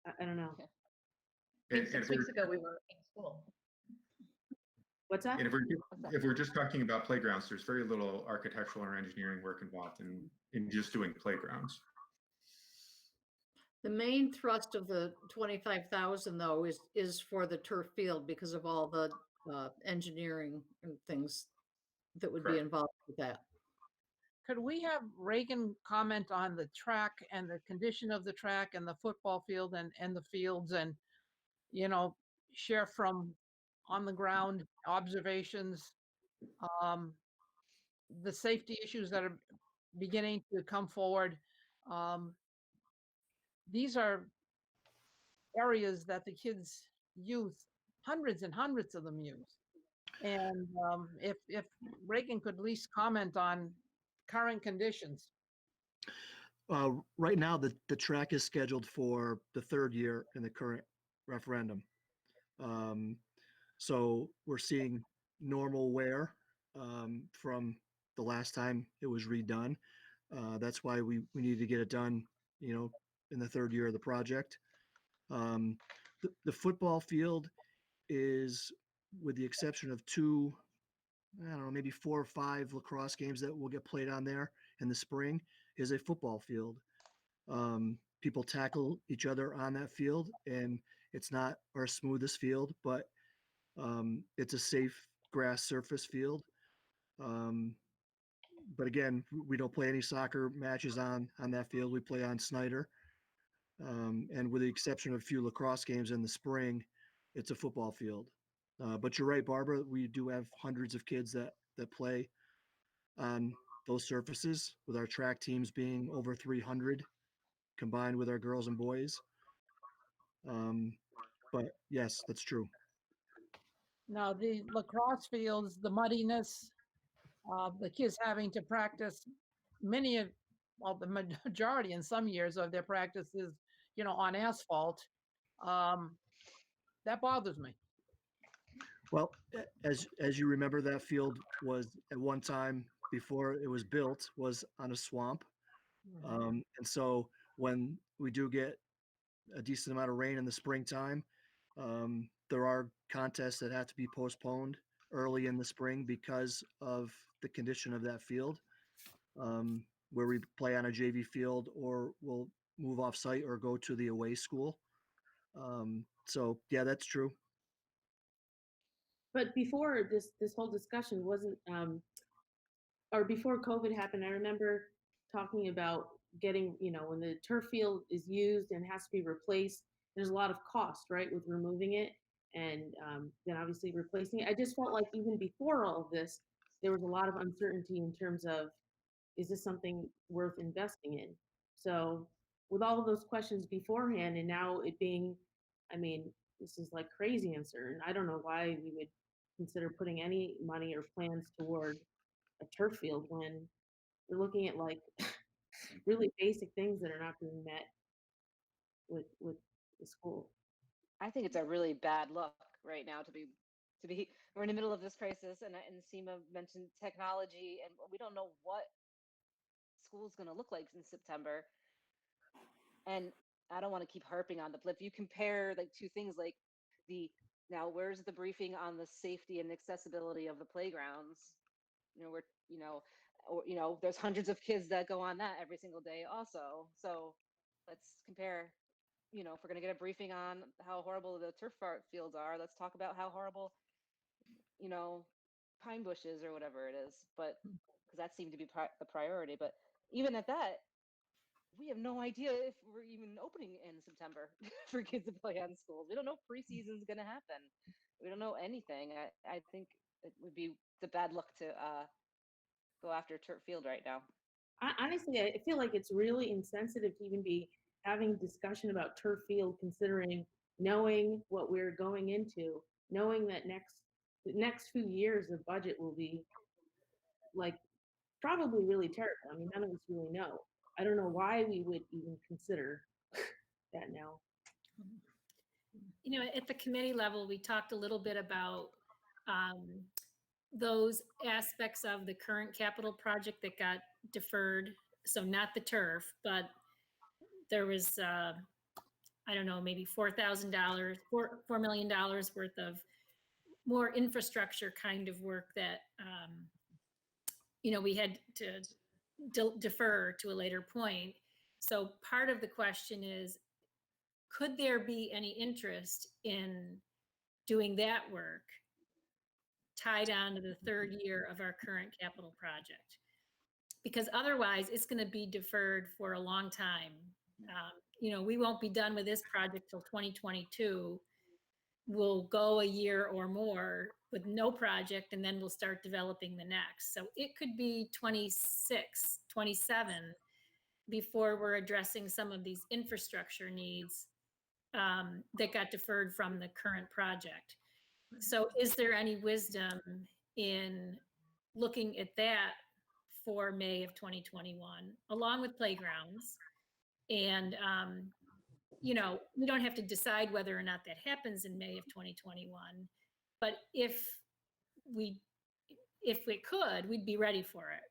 Speaker 1: I don't know.
Speaker 2: I think 6 weeks ago we were in school.
Speaker 1: What's that?
Speaker 7: And if we're just talking about playgrounds, there's very little architectural or engineering work involved in just doing playgrounds.
Speaker 6: The main thrust of the 25,000 though is for the turf field because of all the engineering and things that would be involved with that.
Speaker 5: Could we have Reagan comment on the track and the condition of the track and the football field and the fields, and, share from on the ground observations, the safety issues that are beginning to come forward. These are areas that the kids use, hundreds and hundreds of them use. And if Reagan could at least comment on current conditions.
Speaker 11: Right now, the track is scheduled for the third year in the current referendum. Um, so we're seeing normal wear from the last time it was redone. That's why we need to get it done, in the third year of the project. The football field is, with the exception of two, I don't know, maybe 4 or 5 lacrosse games that will get played on there in the spring, is a football field. People tackle each other on that field, and it's not our smoothest field, but it's a safe grass surface field. Um, but again, we don't play any soccer matches on that field. We play on Snyder, and with the exception of a few lacrosse games in the spring, it's a football field. But you're right, Barbara. We do have hundreds of kids that play on those surfaces, with our track teams being over 300 combined with our girls and boys. But yes, that's true.
Speaker 5: Now, the lacrosse fields, the muddiness, the kids having to practice many of, well, the majority in some years of their practices, on asphalt. That bothers me.
Speaker 11: Well, as you remember, that field was at one time, before it was built, was on a swamp. And so when we do get a decent amount of rain in the springtime, there are contests that have to be postponed early in the spring because of the condition of that field, where we play on a JV field, or we'll move off site or go to the away school. So yeah, that's true.
Speaker 1: But before this whole discussion wasn't, or before COVID happened, I remember talking about getting, when the turf field is used and has to be replaced, there's a lot of cost, right, with removing it and then obviously replacing it. I just felt like even before all of this, there was a lot of uncertainty in terms of, is this something worth investing in? So with all of those questions beforehand, and now it being, I mean, this is like crazy uncertain. I don't know why we would consider putting any money or plans toward a turf field when we're looking at like really basic things that are not being met with the school.
Speaker 10: I think it's a really bad look right now to be we're in the middle of this crisis, and Seema mentioned technology, and we don't know what school's going to look like in September. And I don't want to keep harping on if you compare like two things, like now where's the briefing on the safety and accessibility of the playgrounds? We're or there's hundreds of kids that go on that every single day also. So let's compare. If we're going to get a briefing on how horrible the turf fields are, let's talk about how horrible pine bushes or whatever it is. But because that seemed to be the priority. But even at that, we have no idea if we're even opening in September for kids to play on schools. We don't know if preseason's going to happen. We don't know anything. I think it would be the bad luck to go after turf field right now.
Speaker 1: Honestly, I feel like it's really insensitive to even be having discussion about turf field, considering knowing what we're going into, knowing that the next few years of budget will be like probably really terrible. I mean, none of us really know. I don't know why we would even consider that now.
Speaker 4: At the committee level, we talked a little bit about those aspects of the current capital project that got deferred. So not the turf, but there was, I don't know, maybe $4,000, $4 million worth of more infrastructure kind of work that, we had to defer to a later point. So part of the question is, could there be any interest in doing that work tied on to the third year of our current capital project? Because otherwise it's going to be deferred for a long time. We won't be done with this project till 2022. We'll go a year or more with no project, and then we'll start developing the next. So it could be 26, 27 before we're addressing some of these infrastructure needs that got deferred from the current project. So is there any wisdom in looking at that for May of 2021, along with playgrounds. And, you know, we don't have to decide whether or not that happens in May of 2021. But if we could, we'd be ready for it.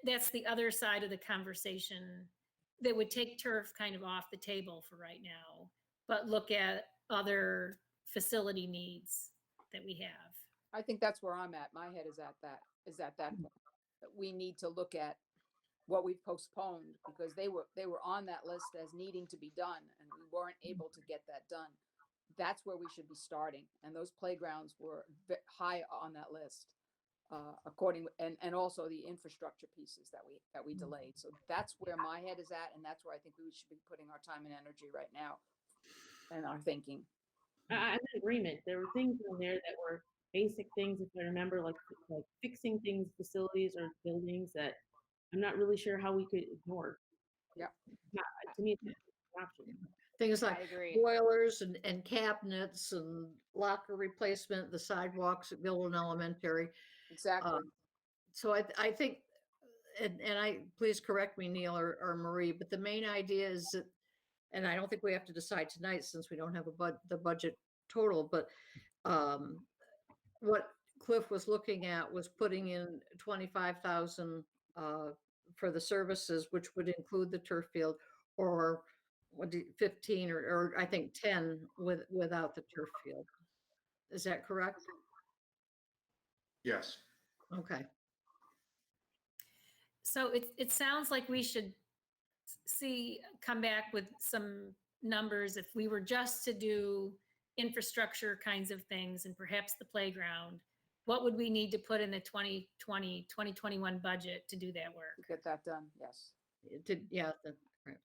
Speaker 4: That's the other side of the conversation that would take turf kind of off the table for right now, but look at other facility needs that we have.
Speaker 3: I think that's where I'm at. My head is at that point. That we need to look at what we've postponed because they were on that list as needing to be done and we weren't able to get that done. That's where we should be starting. And those playgrounds were high on that list. And also the infrastructure pieces that we delayed. So that's where my head is at, and that's where I think we should be putting our time and energy right now, and our thinking.
Speaker 1: I'm in agreement. There were things in there that were basic things, if I remember, like fixing things, facilities or buildings that I'm not really sure how we could ignore.
Speaker 3: Yep.
Speaker 1: To me, it's not an option.
Speaker 6: Things
Speaker 10: I
Speaker 6: like
Speaker 10: agree.
Speaker 6: boilers and cabinets and locker replacement, the sidewalks at Guilderland Elementary.
Speaker 3: Exactly.
Speaker 6: So I think, and I, please correct me, Neil or Marie, but the main idea is that, and I don't think we have to decide tonight since we don't have the budget total, but what Cliff was looking at was putting in 25,000 for the services, which would include the turf field, or 15 or I think 10 without the turf field. Is that correct?
Speaker 7: Yes.
Speaker 6: Okay.
Speaker 4: So it sounds like we should come back with some numbers if we were just to do infrastructure kinds of things and perhaps the playground. What would we need to put in the 2021 budget to do that work?
Speaker 3: To get that done, yes.
Speaker 6: Yeah. Right.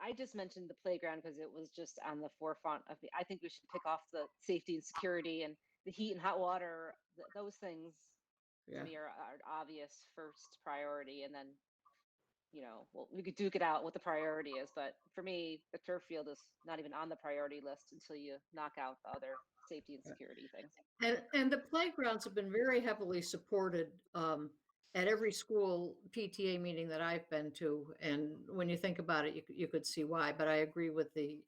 Speaker 10: I just mentioned the playground because it was just on the forefront of I think we should pick off the safety and security and the heat and hot water. Those things
Speaker 6: Yeah.
Speaker 10: to me are obvious first priority, and then well, we could duke it out what the priority is. But for me, the turf field is not even on the priority list until you knock out the other safety and security things.
Speaker 6: And the playgrounds have been very heavily supported at every school PTA meeting that I've been to. And when you think about it, you could see why. But I agree with the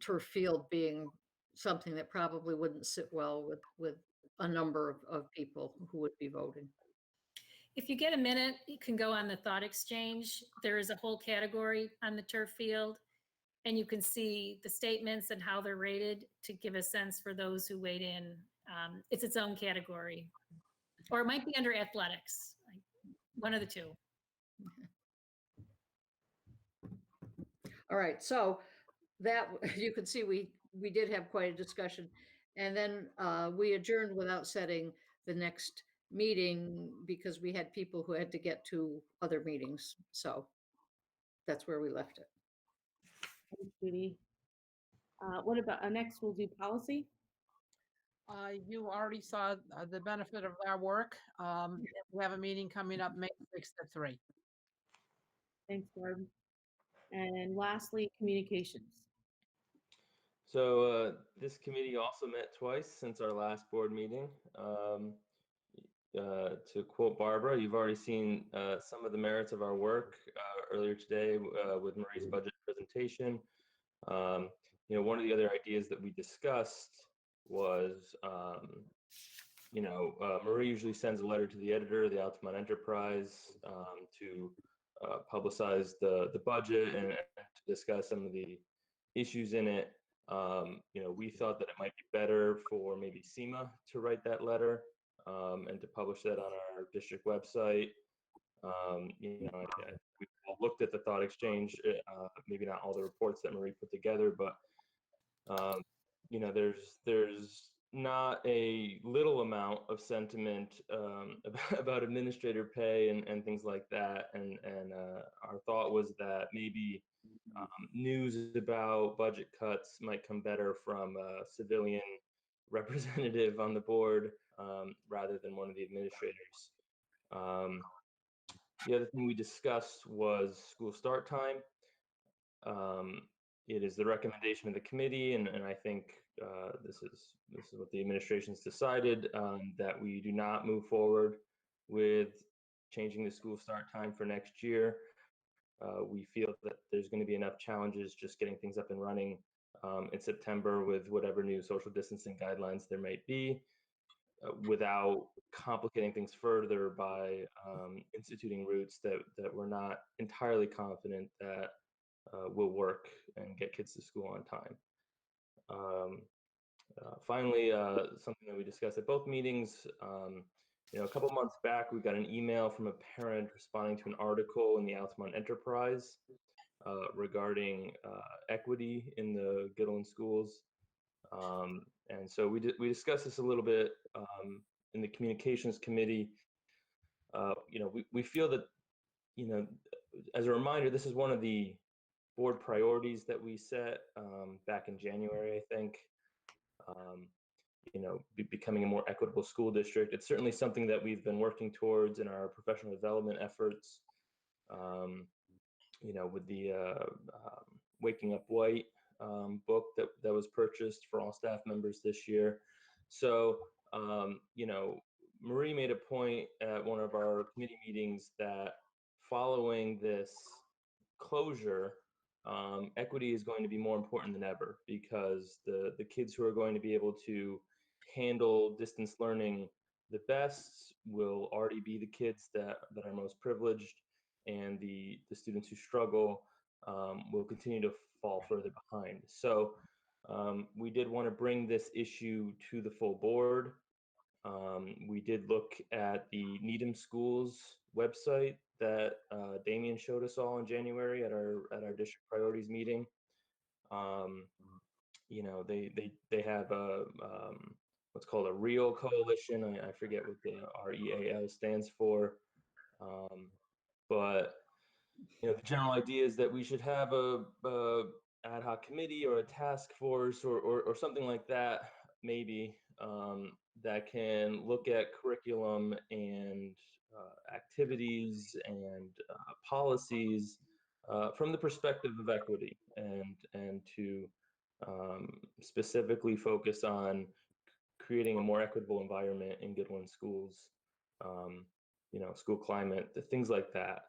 Speaker 6: turf field being something that probably wouldn't sit well with a number of people who would be voting.
Speaker 4: If you get a minute, you can go on the thought exchange. There is a whole category on the turf field, and you can see the statements and how they're rated to give a sense for those who weighed in. It's its own category, or it might be under athletics, one of the two.
Speaker 6: All right, so that you can see we did have quite a discussion, and then we adjourned without setting the next meeting because we had people who had to get to other meetings. So that's where we left it.
Speaker 1: Thanks, Judy. What about next? We'll do policy.
Speaker 5: You already saw the benefit of our work. We have a meeting coming up May 6th at 3.
Speaker 1: Thanks, Barb. And lastly, communications.
Speaker 8: So this committee also met twice since our last board meeting. To quote Barbara, you've already seen some of the merits of our work earlier today with Marie's budget presentation. One of the other ideas that we discussed was, Marie usually sends a letter to the editor of the Altamont Enterprise to publicize the budget and to discuss some of the issues in it. We thought that it might be better for maybe SEMA to write that letter and to publish that on our district website. We all looked at the thought exchange, maybe not all the reports that Marie put together, but there's not a little amount of sentiment about administrator pay and things like that. And our thought was that maybe news about budget cuts might come better from a civilian representative on the board rather than one of the administrators. The other thing we discussed was school start time. It is the recommendation of the committee, and I think this is what the administration's decided, that we do not move forward with changing the school start time for next year. We feel that there's going to be enough challenges just getting things up and running in September with whatever new social distancing guidelines there might be, without complicating things further by instituting routes that we're not entirely confident that will work and get kids to school on time. Finally, something that we discussed at both meetings, a couple months back, we got an email from a parent responding to an article in the Altamont Enterprise regarding equity in the Guilderland schools. And so we discussed this a little bit in the communications committee. We feel that, as a reminder, this is one of the board priorities that we set back in January, I think. Becoming a more equitable school district. It's certainly something that we've been working towards in our professional development efforts. With the Waking Up White book that was purchased for all staff members this year. So, Marie made a point at one of our committee meetings that following this closure, equity is going to be more important than ever, because the kids who are going to be able to handle distance learning the best will already be the kids that are most privileged, and the students who struggle will continue to fall further behind. So we did want to bring this issue to the full board. We did look at the Needham Schools website that Damien showed us all in January at our district priorities meeting. They have a what's called a REAL coalition. I forget what the REAL stands for, but the general idea is that we should have a ad hoc committee or a task force or something like that, maybe, that can look at curriculum and activities and policies from the perspective of equity, and to specifically focus on creating a more equitable environment in Guilderland schools, school climate, things like that.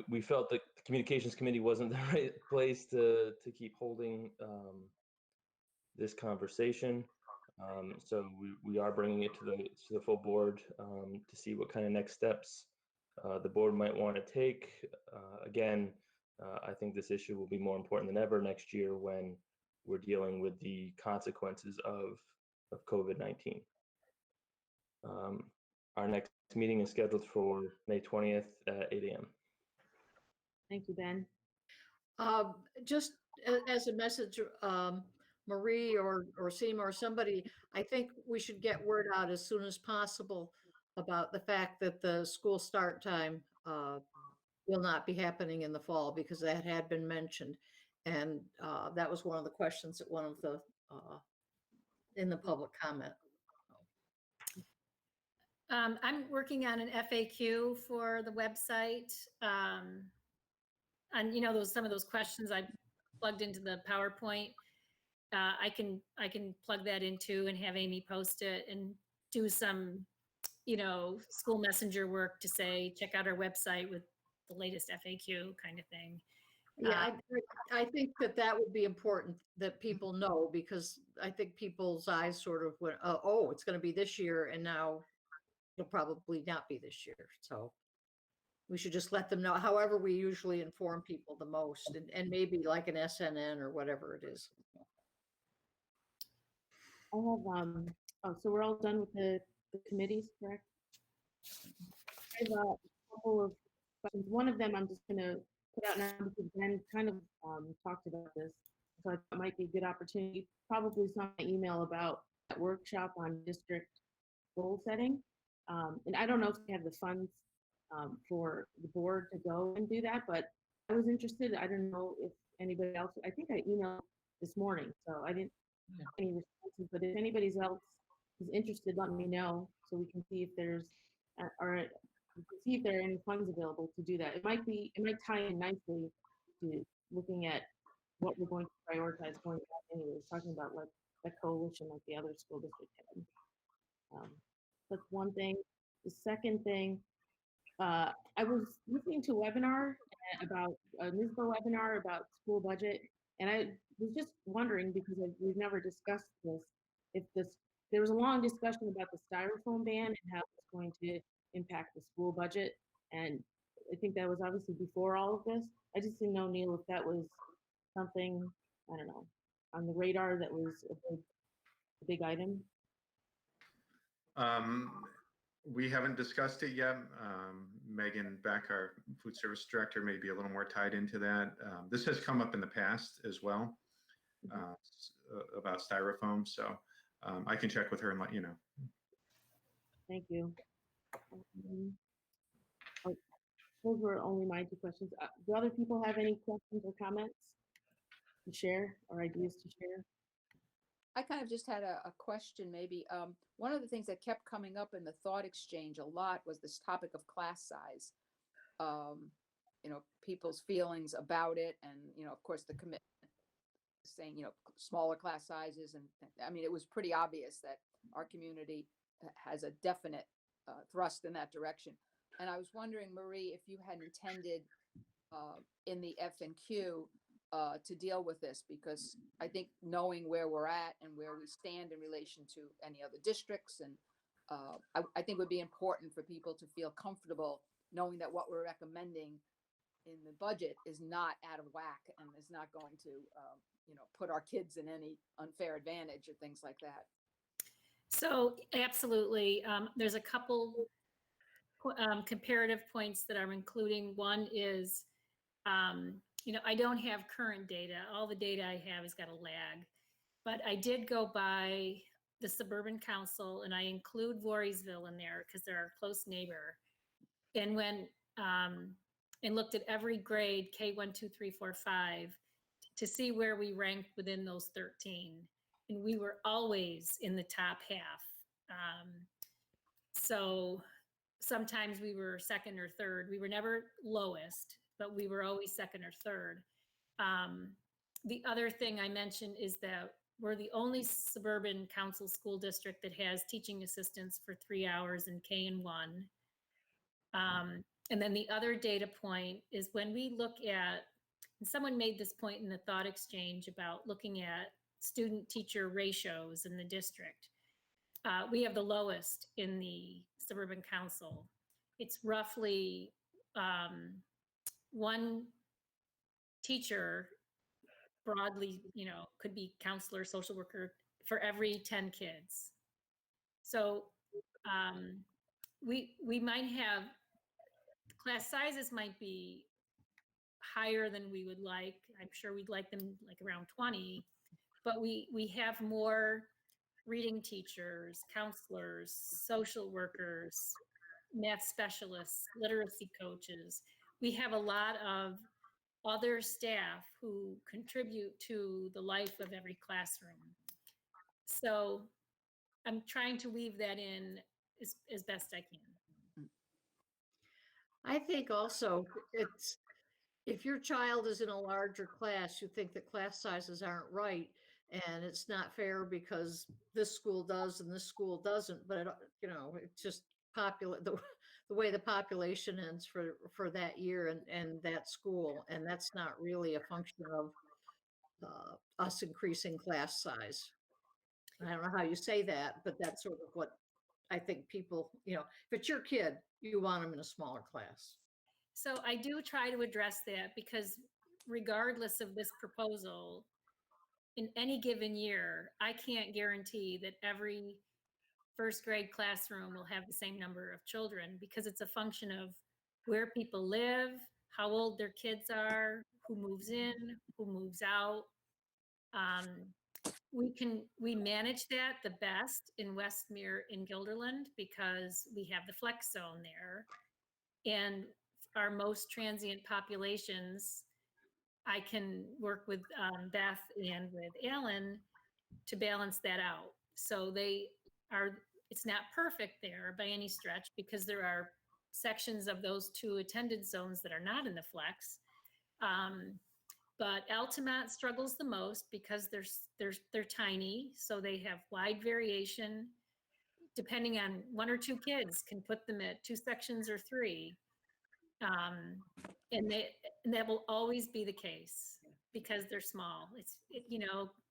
Speaker 8: We felt that the communications committee wasn't the right place to keep holding this conversation. So we are bringing it to the full board to see what kind of next steps the board might want to take. Again, I think this issue will be more important than ever next year when we're dealing with the consequences of COVID-19. Our next meeting is scheduled for May 20th at 8 a.m.
Speaker 1: Thank you, Ben.
Speaker 6: Just as a message, Marie or Seema or somebody, I think we should get word out as soon as possible about the fact that the school start time will not be happening in the fall, because that had been mentioned. And that was one of the questions at one of the, in the public comment.
Speaker 4: I'm working on an FAQ for the website. And some of those questions I plugged into the PowerPoint. I can plug that into and have Amy post it and do some, school messenger work to say, check out our website with the latest FAQ kind of thing.
Speaker 6: Yeah, I think that would be important that people know, because I think people's eyes sort of went, oh, it's going to be this year, and now it'll probably not be this year. So we should just let them know, however we usually inform people the most, and maybe like an SNN or whatever it is.
Speaker 1: I have, so we're all done with the committees, correct? I have a couple of questions. One of them I'm just going to put out now, because Ben kind of talked about this, so it might be a good opportunity. Probably saw my email about that workshop on district goal setting. And I don't know if they have the funds for the board to go and do that, but I was interested. I don't know if anybody else, I think I emailed this morning, so I didn't have any responses, but if anybody else is interested, let me know so we can see if there's, or we can see if there are any funds available to do that. It might tie in nicely to looking at what we're going to prioritize going back anyways, talking about like the coalition like the other school district had. That's one thing. The second thing, I was listening to a webinar about a NISBA webinar about school budget, and I was just wondering because we've never discussed this. If there was a long discussion about the styrofoam ban and how it's going to impact the school budget, and I think that was obviously before all of this. I just didn't know, Neil, if that was something, I don't know, on the radar that was a big item.
Speaker 7: We haven't discussed it yet. Megan Beck, our food service director, may be a little more tied into that. This has come up in the past as well about styrofoam. So I can check with her and let you know.
Speaker 1: Thank you. Those were only my two questions. Do other people have any questions or comments to share or ideas to share?
Speaker 3: I kind of just had a question maybe. One of the things that kept coming up in the thought exchange a lot was this topic of class size. People's feelings about it, and of course the commitment saying smaller class sizes, and I mean it was pretty obvious that our community has a definite thrust in that direction. And I was wondering, Marie, if you had intended in the F&Q to deal with this, because I think knowing where we're at and where we stand in relation to any other districts, and I think would be important for people to feel comfortable knowing that what we're recommending in the budget is not out of whack and is not going to put our kids in any unfair advantage or things like that.
Speaker 4: So absolutely, there's a couple comparative points that I'm including. One is, I don't have current data. All the data I have has got a lag, but I did go by the Suburban Council, and I include Voorheesville in there because they're our close neighbor. And when and looked at every grade, K1, 2, 3, 4, 5, to see where we ranked within those 13. And we were always in the top half. So sometimes we were second or third. We were never lowest, but we were always second or third. The other thing I mentioned is that we're the only suburban council school district that has teaching assistants for 3 hours in K and 1. And then the other data point is when we look at, and someone made this point in the thought exchange about looking at student teacher ratios in the district. We have the lowest in the suburban council. It's roughly one teacher broadly, could be counselor, social worker for every 10 kids. So we might have, class sizes might be higher than we would like. I'm sure we'd like them like around 20, but we have more reading teachers, counselors, social workers, math specialists, literacy coaches. We have a lot of other staff who contribute to the life of every classroom. So I'm trying to weave that in as best I can.
Speaker 6: I think also it's, if your child is in a larger class, you think that class sizes aren't right, and it's not fair because this school does and this school doesn't, but it's just the way the population ends for that year and that school, and that's not really a function of us increasing class size. I don't know how you say that, but that's sort of what I think people, if it's your kid, you want them in a smaller class.
Speaker 4: So I do try to address that because regardless of this proposal, in any given year, I can't guarantee that every first grade classroom will have the same number of children because it's a function of where people live, how old their kids are, who moves in, who moves out. We manage that the best in Westmere in Guilderland because we have the flex zone there. And our most transient populations, I can work with Beth and with Alan to balance that out. So it's not perfect there by any stretch because there are sections of those two attended zones that are not in the flex. But Altamont struggles the most because they're tiny, so they have wide variation. Depending on one or two kids can put them at 2 sections or 3. And that will always be the case because they're small.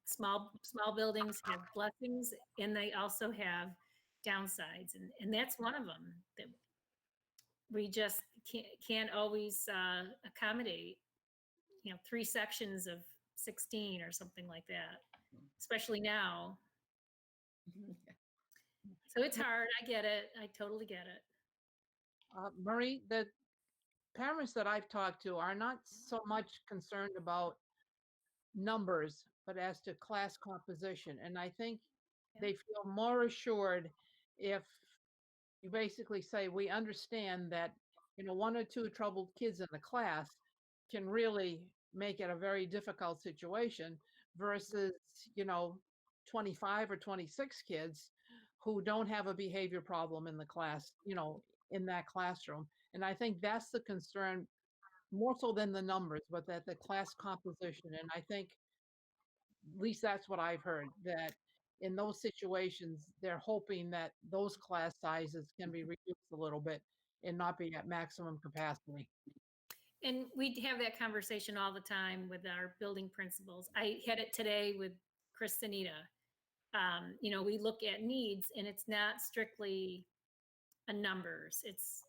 Speaker 4: Small buildings have blessings and they also have downsides, and that's one of them that we just can't always accommodate. 3 sections of 16 or something like that, especially now. So it's hard. I get it. I totally get it.
Speaker 5: Marie, the parents that I've talked to are not so much concerned about numbers, but as to class composition. And I think they feel more assured if you basically say, we understand that, 1 or 2 troubled kids in the class can really make it a very difficult situation versus, 25 or 26 kids who don't have a behavior problem in the class, in that classroom. And I think that's the concern more so than the numbers, but that the class composition. And I think at least that's what I've heard, that in those situations, they're hoping that those class sizes can be reduced a little bit and not be at maximum capacity.
Speaker 4: And we have that conversation all the time with our building principals. I had it today with Chris Sanita. We look at needs and it's not strictly a numbers. It's,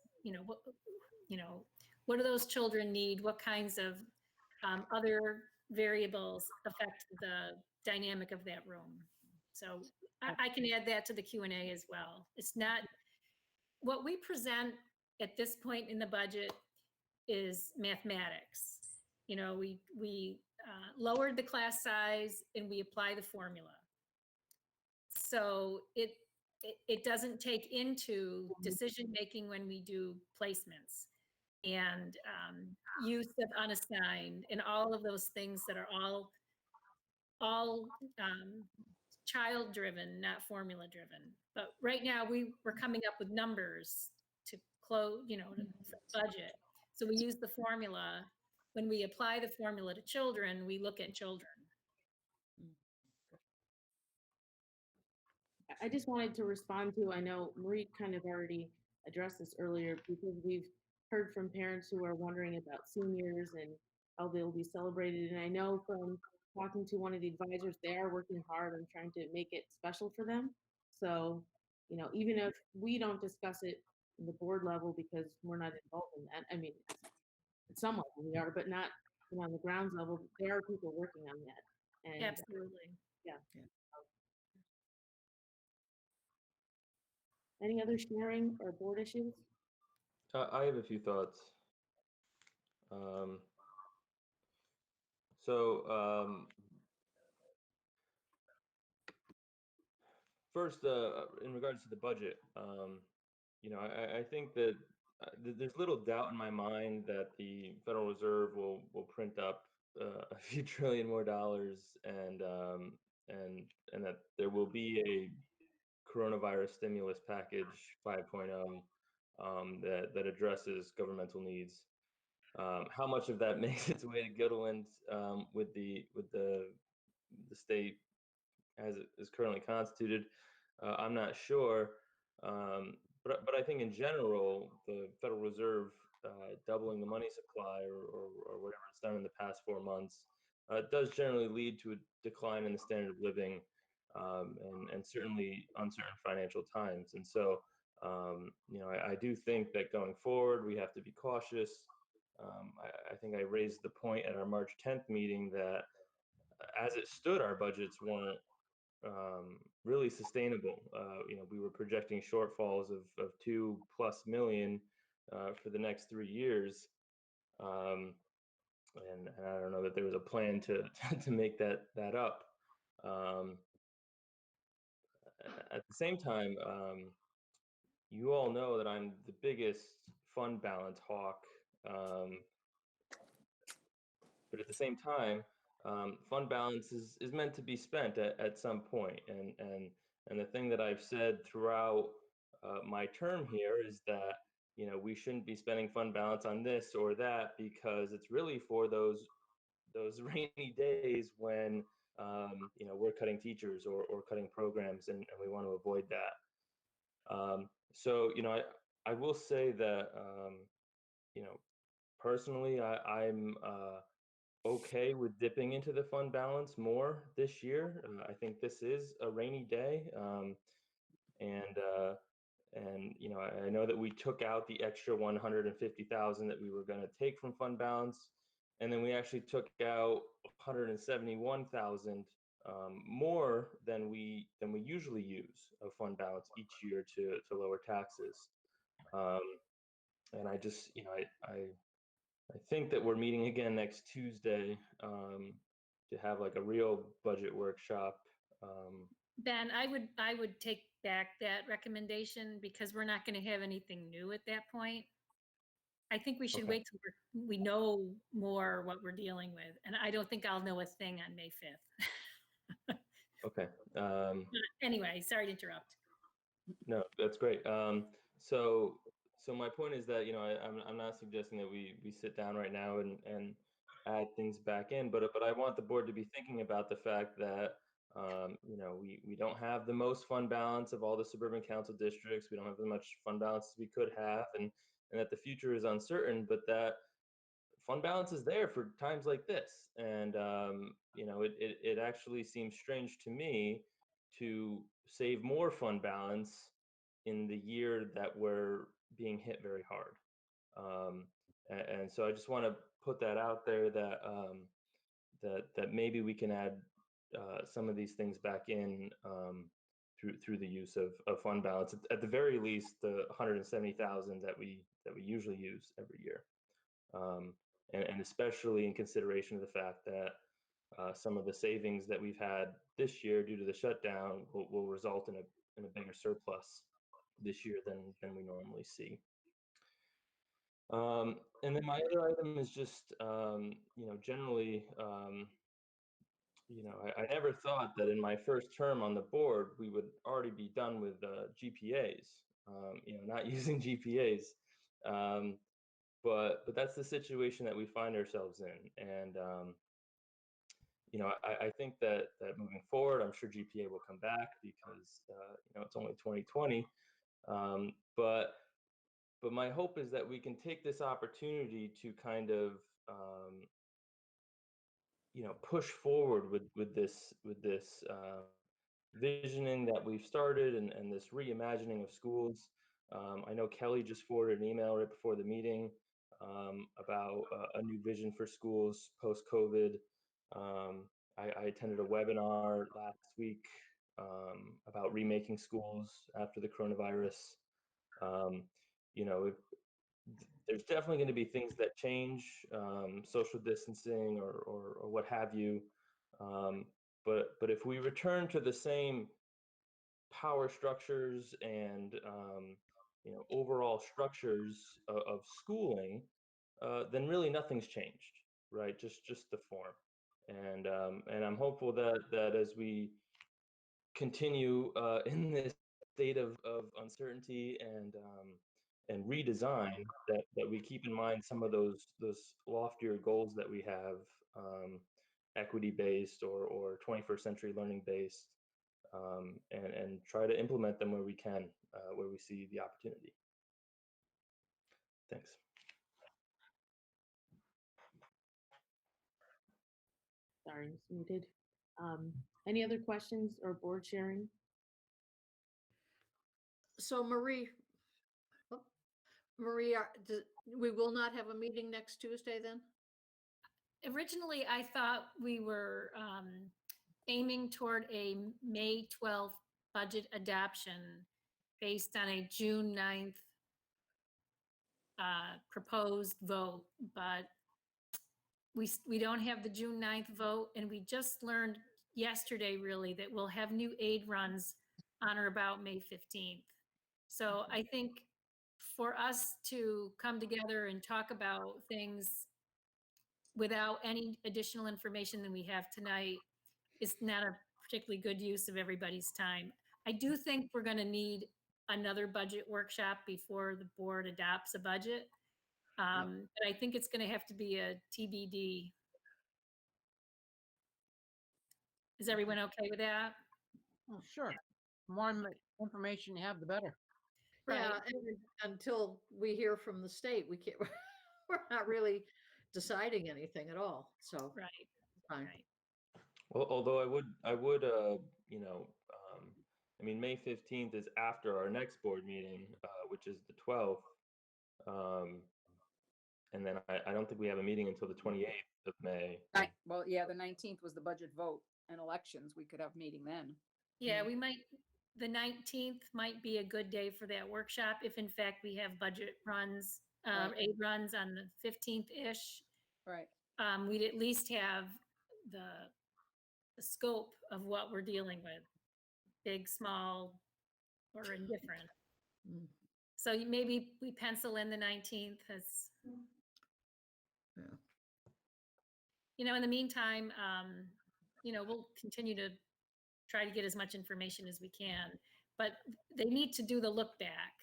Speaker 4: what do those children need? What kinds of other variables affect the dynamic of that room? So I can add that to the Q&A as well. It's not, what we present at this point in the budget is mathematics. We lowered the class size and we apply the formula. So it doesn't take into decision-making when we do placements and use of unassigned and all of those things that are all child-driven, not formula-driven. But right now we're coming up with numbers to close, to budget. So we use the formula. When we apply the formula to children, we look at children.
Speaker 1: I just wanted to respond to, I know Marie kind of already addressed this earlier, because we've heard from parents who are wondering about seniors and how they'll be celebrated. And I know from talking to one of the advisors, they are working hard on trying to make it special for them. So, even if we don't discuss it in the board level because we're not involved in that, I mean, at some level we are, but not on the grounds level. There are people working on that. And
Speaker 4: Absolutely.
Speaker 1: yeah. Any other sharing or board issues?
Speaker 8: I have a few thoughts. So first, in regards to the budget, I think that there's little doubt in my mind that the Federal Reserve will print up a few trillion more dollars, and that there will be a coronavirus stimulus package 5.0 that addresses governmental needs. How much of that makes its way to Guilderland with the state as it is currently constituted, I'm not sure. But I think in general, the Federal Reserve doubling the money supply or whatever it's done in the past 4 months does generally lead to a decline in the standard of living and certainly uncertain financial times. And so, I do think that going forward, we have to be cautious. I think I raised the point at our March 10th meeting that as it stood, our budgets weren't really sustainable. We were projecting shortfalls of 2+ million for the next 3 years. And I don't know that there was a plan to make that up. At the same time, you all know that I'm the biggest fund balance hawk. But at the same time, fund balance is meant to be spent at some point. And the thing that I've said throughout my term here is that, we shouldn't be spending fund balance on this or that because it's really for those those rainy days when we're cutting teachers or cutting programs, and we want to avoid that. So I will say that personally I'm okay with dipping into the fund balance more this year. I think this is a rainy day, and I know that we took out the extra 150,000 that we were going to take from fund balance, and then we actually took out 171,000 more than we usually use of fund balance each year to lower taxes. And I just I think that we're meeting again next Tuesday to have like a real budget workshop.
Speaker 4: Ben, I would take back that recommendation because we're not going to have anything new at that point. I think we should
Speaker 8: Okay.
Speaker 4: wait till we know more what we're dealing with. And I don't think I'll know a thing on May 5th.
Speaker 8: Okay.
Speaker 4: Anyway, sorry to interrupt.
Speaker 8: No, that's great. So my point is that I'm not suggesting that we sit down right now and add things back in, but I want the board to be thinking about the fact that we don't have the most fund balance of all the suburban council districts. We don't have as much fund balance as we could have, and that the future is uncertain, but that fund balance is there for times like this. And it actually seems strange to me to save more fund balance in the year that we're being hit very hard. And so I just want to put that out there that that maybe we can add some of these things back in through the use of fund balance. At the very least, the 170,000 that we usually use every year, and especially in consideration of the fact that some of the savings that we've had this year due to the shutdown will result in a bigger surplus this year than we normally see. And then my other item is just generally. I never thought that in my first term on the board, we would already be done with GPAs, not using GPAs. But that's the situation that we find ourselves in. And, I think that moving forward, I'm sure GPA will come back because, it's only 2020. But my hope is that we can take this opportunity to kind of, push forward with this visioning that we've started and this reimagining of schools. I know Kelly just forwarded an email right before the meeting about a new vision for schools post-COVID. I attended a webinar last week about remaking schools after the coronavirus. There's definitely going to be things that change, social distancing or what have you. But if we return to the same power structures and overall structures of schooling, then really nothing's changed, right? Just the form. And I'm hopeful that as we continue in this state of uncertainty and redesign, that we keep in mind some of those loftier goals that we have, equity based or 21st century learning based, and try to implement them where we can, where we see the opportunity. Thanks.
Speaker 1: Sorry, I was muted. Any other questions or board sharing?
Speaker 6: So Marie, we will not have a meeting next Tuesday then?
Speaker 4: Originally, I thought we were aiming toward a May 12th budget adoption based on a June 9th proposed vote, but we don't have the June 9th vote, and we just learned yesterday really that we'll have new aid runs on or about May 15th. So I think for us to come together and talk about things without any additional information than we have tonight is not a particularly good use of everybody's time. I do think we're going to need another budget workshop before the board adopts a budget. But I think it's going to have to be a TBD. Is everyone okay with that?
Speaker 5: Oh, sure. The more information you have, the better.
Speaker 6: Yeah,
Speaker 4: Right.
Speaker 6: and until we hear from the state, we can't, we're not really deciding anything at all, so.
Speaker 4: Right,
Speaker 6: Fine.
Speaker 4: right.
Speaker 8: Well, although I would, you know, I mean, May 15th is after our next board meeting, which is the 12th. And then I don't think we have a meeting until the 28th of May.
Speaker 3: Well, yeah, the 19th was the budget vote and elections. We could have meeting then.
Speaker 4: Yeah, we might, the 19th might be a good day for that workshop if in fact we have budget runs,
Speaker 3: Right.
Speaker 4: aid runs on the 15th-ish.
Speaker 3: Right.
Speaker 4: We'd at least have the scope of what we're dealing with, big, small, or indifferent.
Speaker 6: Mm.
Speaker 4: So maybe we pencil in the 19th as,
Speaker 6: Yeah.
Speaker 4: you know, in the meantime, you know, we'll continue to try to get as much information as we can, but they need to do the look back,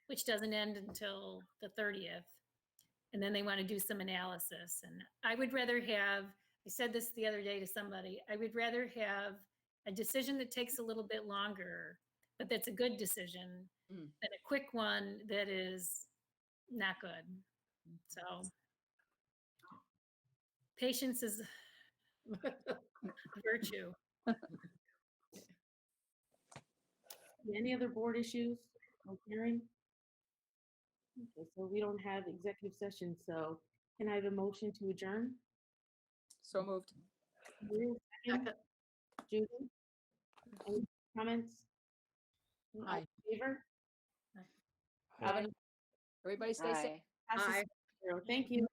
Speaker 4: which doesn't end until the 30th. And then they want to do some analysis. And I would rather have, I said this the other day to somebody, I would rather have a decision that takes a little bit longer, but that's a good decision, than a quick one that is not good. So patience is a virtue.
Speaker 1: Any other board issues? No hearing? Okay, so we don't have executive session, so can I have a motion to adjourn?
Speaker 3: So moved.
Speaker 1: Maria, second.
Speaker 6: Second.
Speaker 1: Judy? Any comments? All
Speaker 5: Aye.
Speaker 1: in favor?
Speaker 3: Have a- Everybody stay safe.
Speaker 10: Aye.
Speaker 1: Passes
Speaker 6: Aye.
Speaker 1: 6-0. Thank you.